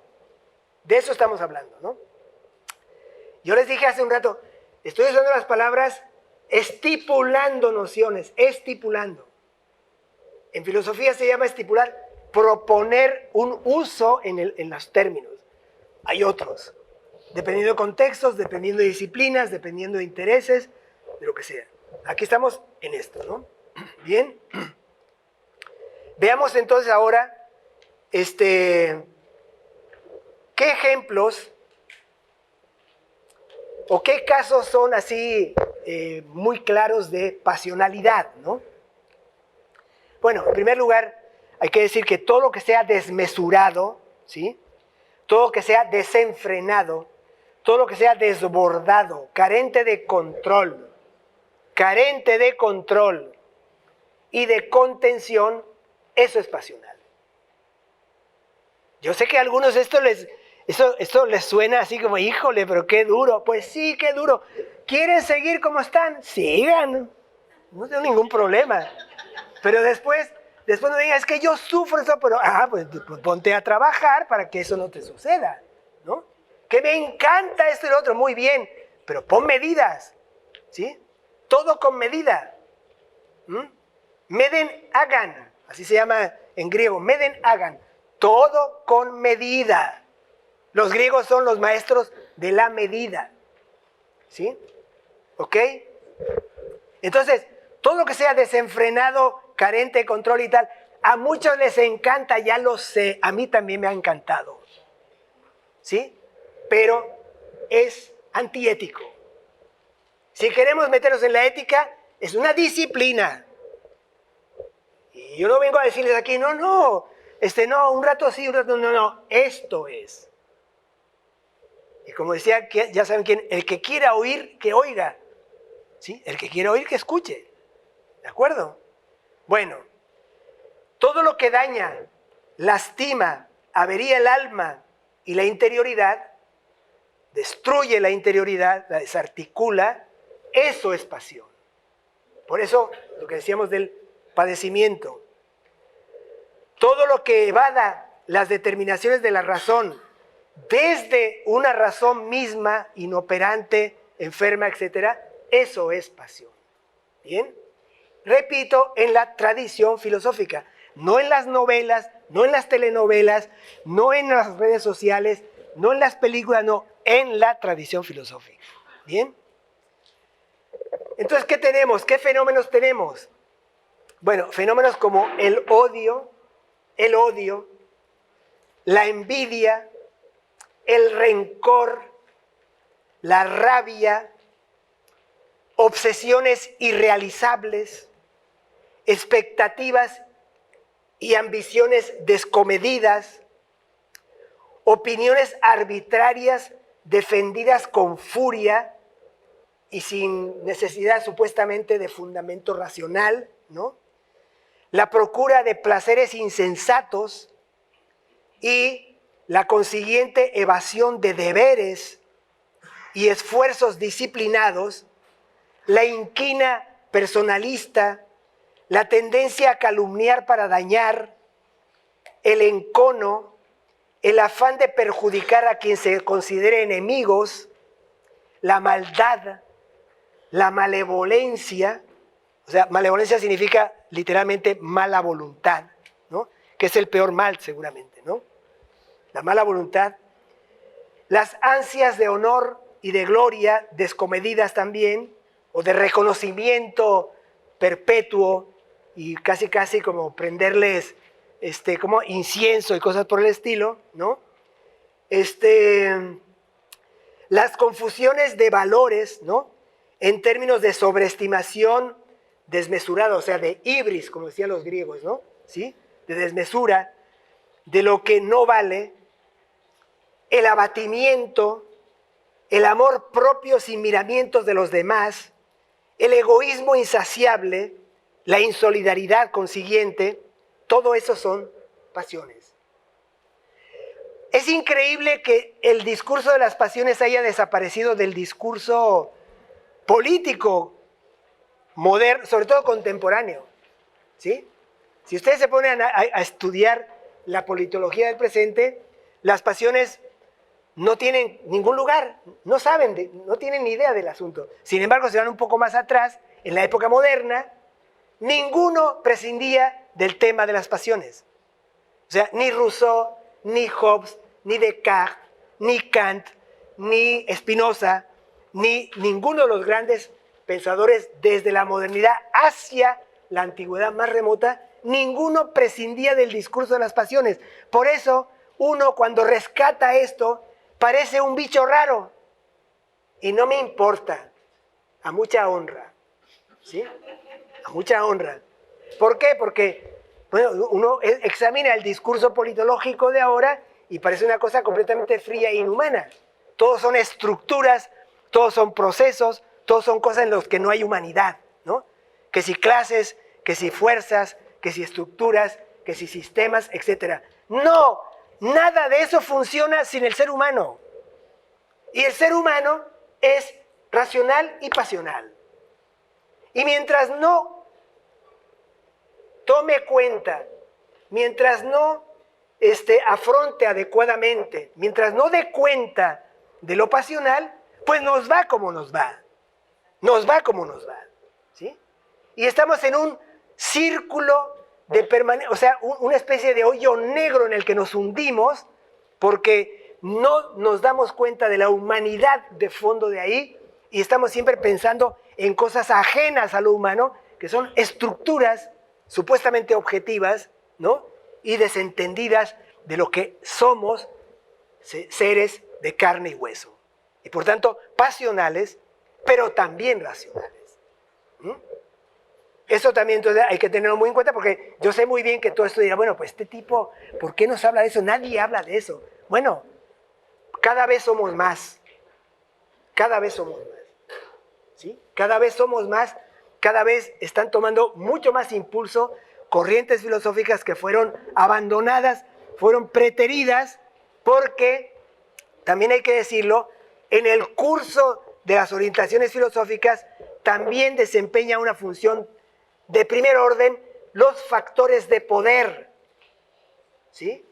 De eso estamos hablando, ¿no? Yo les dije hace un rato, estoy usando las palabras estipulando nociones, estipulando. En filosofía se llama estipular, proponer un uso en los términos. Hay otros, dependiendo de contextos, dependiendo de disciplinas, dependiendo de intereses, de lo que sea. Aquí estamos en esto, ¿no? Bien. Veamos entonces ahora, ¿qué ejemplos o qué casos son así muy claros de pasionalidad, ¿no? Bueno, en primer lugar, hay que decir que todo lo que sea desmesurado, ¿sí? Todo lo que sea desenfrenado, todo lo que sea desbordado, carente de control y de contención, eso es pasional. Yo sé que a algunos esto les suena así como, híjole, pero qué duro. Pues sí, qué duro. ¿Quieren seguir como están? Sigan. No tengo ningún problema. Pero después no digan, es que yo sufro eso, pero, pues ponte a trabajar para que eso no te suceda, ¿no? Que me encanta esto y lo otro, muy bien, pero pon medidas, ¿sí? Todo con medida. Meden hagan, así se llama en griego, meden hagan, todo con medida. Los griegos son los maestros de la medida, ¿sí? ¿Ok? Entonces, todo lo que sea desenfrenado, carente de control y tal, a muchos les encanta, ya lo sé, a mí también me ha encantado, ¿sí? Pero es antiético. Si queremos meternos en la ética, es una disciplina. Y yo no vengo a decirles aquí, no, un rato sí, un rato no, esto es. Y como decía, ya saben quién, el que quiera oír, que oiga, ¿sí? El que quiera oír, que escuche, ¿de acuerdo? Bueno, todo lo que daña, lastima, avería el alma y la interioridad, destruye la interioridad, la desarticula, eso es pasión. Por eso, lo que decíamos del padecimiento, todo lo que evada las determinaciones de la razón, desde una razón misma, inoperante, enferma, etc., eso es pasión. ¿Bien? Repito, en la tradición filosófica, no en las novelas, no en las telenovelas, no en las redes sociales, no en las películas, no, en la tradición filosófica. ¿Bien? Entonces, ¿qué tenemos? ¿Qué fenómenos tenemos? Bueno, fenómenos como el odio, la envidia, el rencor, la rabia, obsesiones irrealizables, expectativas y ambiciones descomedidas, opiniones arbitrarias defendidas con furia y sin necesidad supuestamente de fundamento racional, ¿no? La procura de placeres insensatos y la consiguiente evasión de deberes y esfuerzos disciplinados, la inquina personalista, la tendencia a calumniar para dañar, el encono, el afán de perjudicar a quien se considere enemigos, la maldad, la malevolencia, o sea, malevolencia significa literalmente mala voluntad, ¿no? Que es el peor mal seguramente, ¿no? La mala voluntad, las ansias de honor y de gloria descomedidas también, o de reconocimiento perpetuo y casi como prenderles como incienso y cosas por el estilo, ¿no? Las confusiones de valores, ¿no? En términos de sobreestimación desmesurada, o sea, de ibris, como decían los griegos, ¿no? ¿Sí? De desmesura, de lo que no vale, el abatimiento, el amor propio sin miramientos de los demás, el egoísmo insaciable, la insolidaridad consiguiente, todo eso son pasiones. Es increíble que el discurso de las pasiones haya desaparecido del discurso político moderno, sobre todo contemporáneo, ¿sí? Si ustedes se ponen a estudiar la politología del presente, las pasiones no tienen ningún lugar, no saben, no tienen ni idea del asunto. Sin embargo, si van un poco más atrás, en la época moderna, ninguno prescindía del tema de las pasiones. O sea, ni Rousseau, ni Hobbes, ni Descartes, ni Kant, ni Spinoza, ni ninguno de los grandes pensadores desde la modernidad hacia la antigüedad más remota, ninguno prescindía del discurso de las pasiones. Por eso, uno cuando rescata esto, parece un bicho raro. Y no me importa, a mucha honra, ¿sí? A mucha honra. ¿Por qué? Porque bueno, uno examina el discurso politológico de ahora y parece una cosa completamente fría e inhumana. Todos son estructuras, todos son procesos, todos son cosas en las que no hay humanidad, ¿no? Que si clases, que si fuerzas, que si estructuras, que si sistemas, etc. No, nada de eso funciona sin el ser humano. Y el ser humano es racional y pasional. Y mientras no tome cuenta, mientras no afronte adecuadamente, mientras no dé cuenta de lo pasional, pues nos va como nos va. Nos va como nos va, ¿sí? Y estamos en un círculo de permanencia, o sea, una especie de hoyo negro en el que nos hundimos porque no nos damos cuenta de la humanidad de fondo de ahí y estamos siempre pensando en cosas ajenas a lo humano, que son estructuras supuestamente objetivas, ¿no? Y desentendidas de lo que somos seres de carne y hueso. Y por tanto, pasionales, pero también racionales. ¿Mm? Eso también entonces hay que tenerlo muy en cuenta porque yo sé muy bien que todo esto dirá, bueno, pues este tipo, ¿por qué nos habla de eso? Nadie habla de eso. Bueno, cada vez somos más. Cada vez somos más. ¿Sí? Cada vez somos más, cada vez están tomando mucho más impulso corrientes filosóficas que fueron abandonadas, fueron preteridas, porque, también hay que decirlo, en el curso de las orientaciones filosóficas también desempeña una función de primer orden los factores de poder, ¿sí?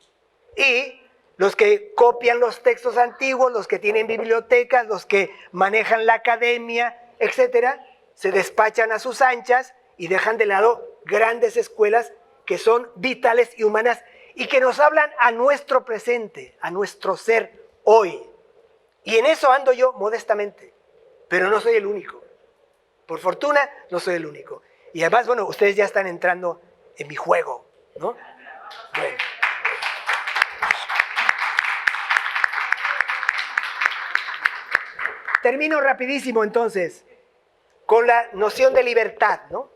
Y los que copian los textos antiguos, los que tienen bibliotecas, los que manejan la academia, etcétera, se despachan a sus anchas y dejan de lado grandes escuelas que son vitales y humanas y que nos hablan a nuestro presente, a nuestro ser hoy. Y en eso ando yo modestamente, pero no soy el único. Por fortuna, no soy el único. Y además, bueno, ustedes ya están entrando en mi juego, ¿no? Bueno. Termino rapidísimo entonces con la noción de libertad, ¿no?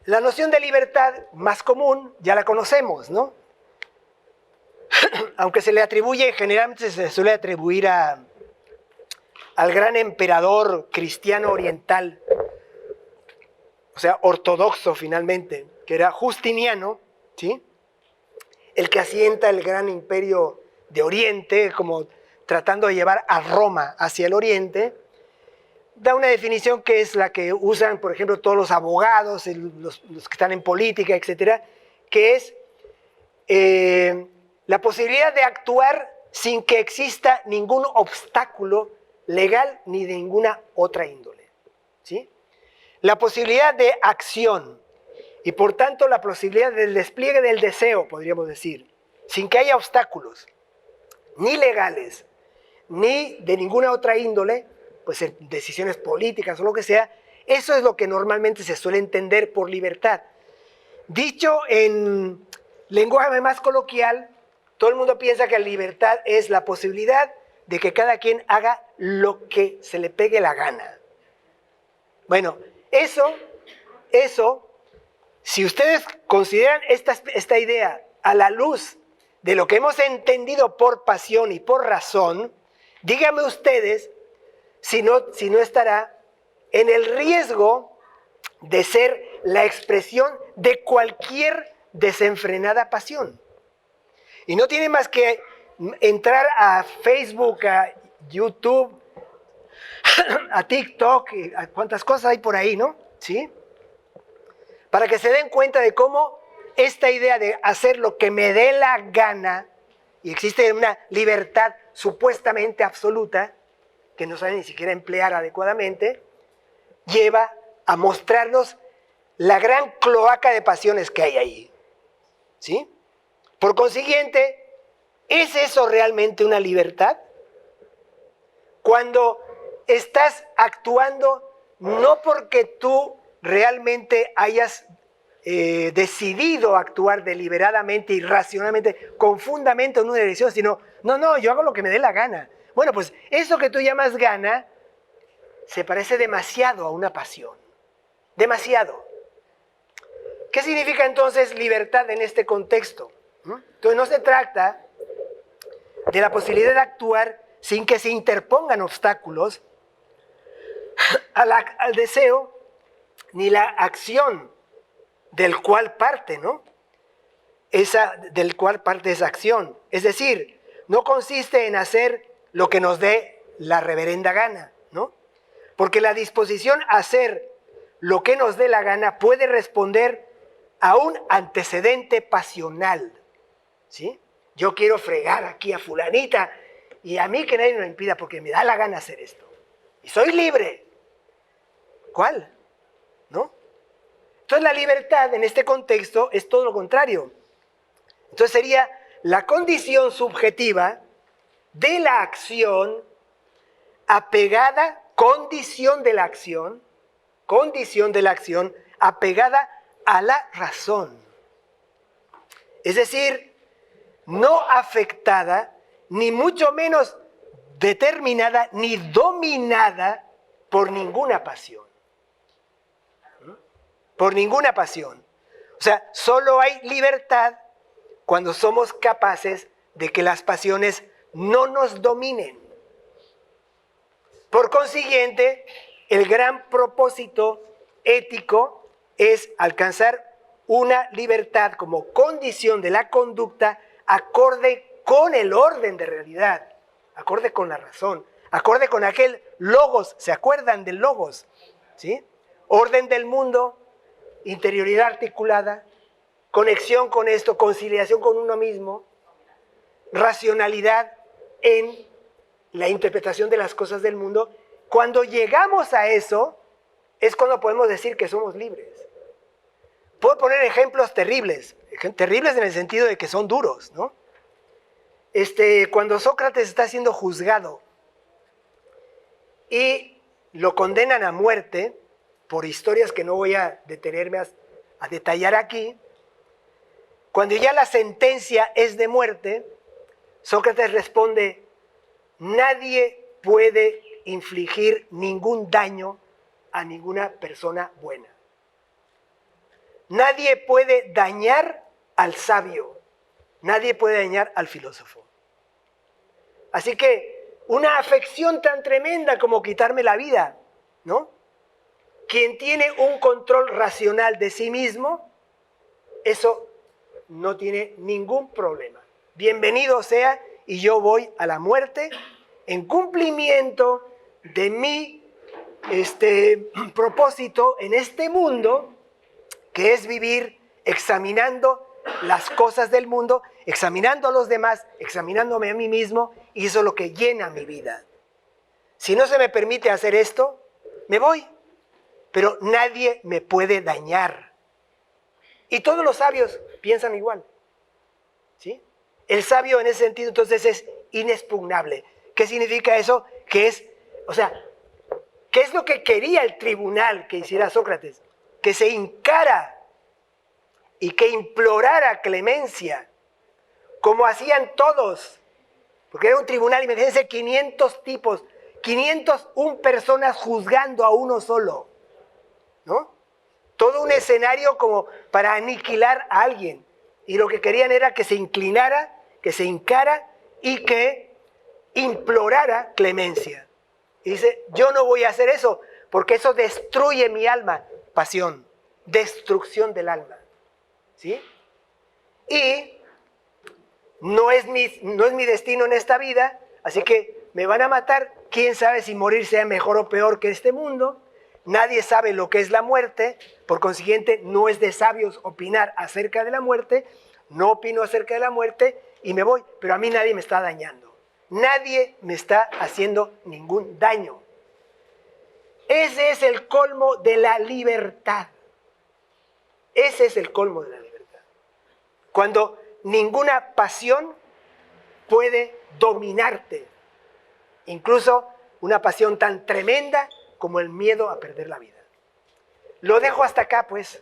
La noción de libertad más común ya la conocemos, ¿no? Aunque se le atribuye, generalmente se le suele atribuir al gran emperador cristiano oriental, o sea, ortodoxo finalmente, que era Justiniano, ¿sí? El que asienta el gran imperio de Oriente, como tratando de llevar a Roma hacia el oriente, da una definición que es la que usan, por ejemplo, todos los abogados, los que están en política, etcétera, que es la posibilidad de actuar sin que exista ningún obstáculo legal ni de ninguna otra índole, ¿sí? La posibilidad de acción y por tanto la posibilidad del despliegue del deseo, podríamos decir, sin que haya obstáculos, ni legales, ni de ninguna otra índole, pues en decisiones políticas o lo que sea, eso es lo que normalmente se suele entender por libertad. Dicho en lenguaje más coloquial, todo el mundo piensa que la libertad es la posibilidad de que cada quien haga lo que se le pegue la gana. Bueno, eso, si ustedes consideran esta idea a la luz de lo que hemos entendido por pasión y por razón, díganme ustedes si no estará en el riesgo de ser la expresión de cualquier desenfrenada pasión. Y no tiene más que entrar a Facebook, a YouTube, a TikTok, a cuántas cosas hay por ahí, ¿no? ¿Sí? Para que se den cuenta de cómo esta idea de hacer lo que me dé la gana, y existe una libertad supuestamente absoluta, que no sabe ni siquiera emplear adecuadamente, lleva a mostrarnos la gran cloaca de pasiones que hay ahí. ¿Sí? Por consiguiente, ¿es eso realmente una libertad? Cuando estás actuando no porque tú realmente hayas decidido actuar deliberadamente y racionalmente, con fundamento en una dirección, sino, no, yo hago lo que me dé la gana. Bueno, pues eso que tú llamas gana se parece demasiado a una pasión. Demasiado. ¿Qué significa entonces libertad en este contexto? Entonces no se trata de la posibilidad de actuar sin que se interpongan obstáculos al deseo ni la acción del cual parte, ¿no? Del cual parte esa acción. Es decir, no consiste en hacer lo que nos dé la reverenda gana, ¿no? Porque la disposición a hacer lo que nos dé la gana puede responder a un antecedente pasional, ¿sí? Yo quiero fregar aquí a fulanita y a mí que nadie me lo impida porque me da la gana hacer esto. Y soy libre. ¿Cuál? ¿No? Entonces la libertad en este contexto es todo lo contrario. Entonces sería la condición subjetiva de la acción apegada, condición de la acción apegada a la razón. Es decir, no afectada, ni mucho menos determinada, ni dominada por ninguna pasión. Por ninguna pasión. O sea, solo hay libertad cuando somos capaces de que las pasiones no nos dominen. Por consiguiente, el gran propósito ético es alcanzar una libertad como condición de la conducta acorde con el orden de realidad, acorde con la razón, acorde con aquel logos. ¿Se acuerdan del logos? ¿Sí? Orden del mundo, interioridad articulada, conexión con esto, conciliación con uno mismo, racionalidad en la interpretación de las cosas del mundo. Cuando llegamos a eso, es cuando podemos decir que somos libres. Puedo poner ejemplos terribles en el sentido de que son duros, ¿no? Cuando Sócrates está siendo juzgado y lo condenan a muerte por historias que no voy a detenerme a detallar aquí, cuando ya la sentencia es de muerte, Sócrates responde: nadie puede infligir ningún daño a ninguna persona buena. Nadie puede dañar al sabio, nadie puede dañar al filósofo. Así que una afección tan tremenda como quitarme la vida, ¿no? Quien tiene un control racional de sí mismo, eso no tiene ningún problema. Bienvenido sea, y yo voy a la muerte en cumplimiento de mi propósito en este mundo, que es vivir examinando las cosas del mundo, examinando a los demás, examinándome a mí mismo, y eso es lo que llena mi vida. Si no se me permite hacer esto, me voy, pero nadie me puede dañar. Y todos los sabios piensan igual, ¿sí? El sabio en ese sentido entonces es inexpugnable. ¿Qué significa eso? Que es, o sea, ¿qué es lo que quería el tribunal que hiciera Sócrates? Que se hincara y que implorara clemencia, como hacían todos, porque era un tribunal, imagínense 500 tipos, 501 personas juzgando a uno solo, ¿no? Todo un escenario como para aniquilar a alguien, y lo que querían era que se inclinara, que se hincara y que implorara clemencia. Y dice, yo no voy a hacer eso, porque eso destruye mi alma, pasión, destrucción del alma. ¿Sí? Y no es mi destino en esta vida, así que me van a matar. Quién sabe si morir sea mejor o peor que este mundo. Nadie sabe lo que es la muerte, por consiguiente no es de sabios opinar acerca de la muerte. No opino acerca de la muerte y me voy, pero a mí nadie me está dañando. Nadie me está haciendo ningún daño. Ese es el colmo de la libertad. Ese es el colmo de la libertad. Cuando ninguna pasión puede dominarte. Incluso una pasión tan tremenda como el miedo a perder la vida. Lo dejo hasta acá, pues.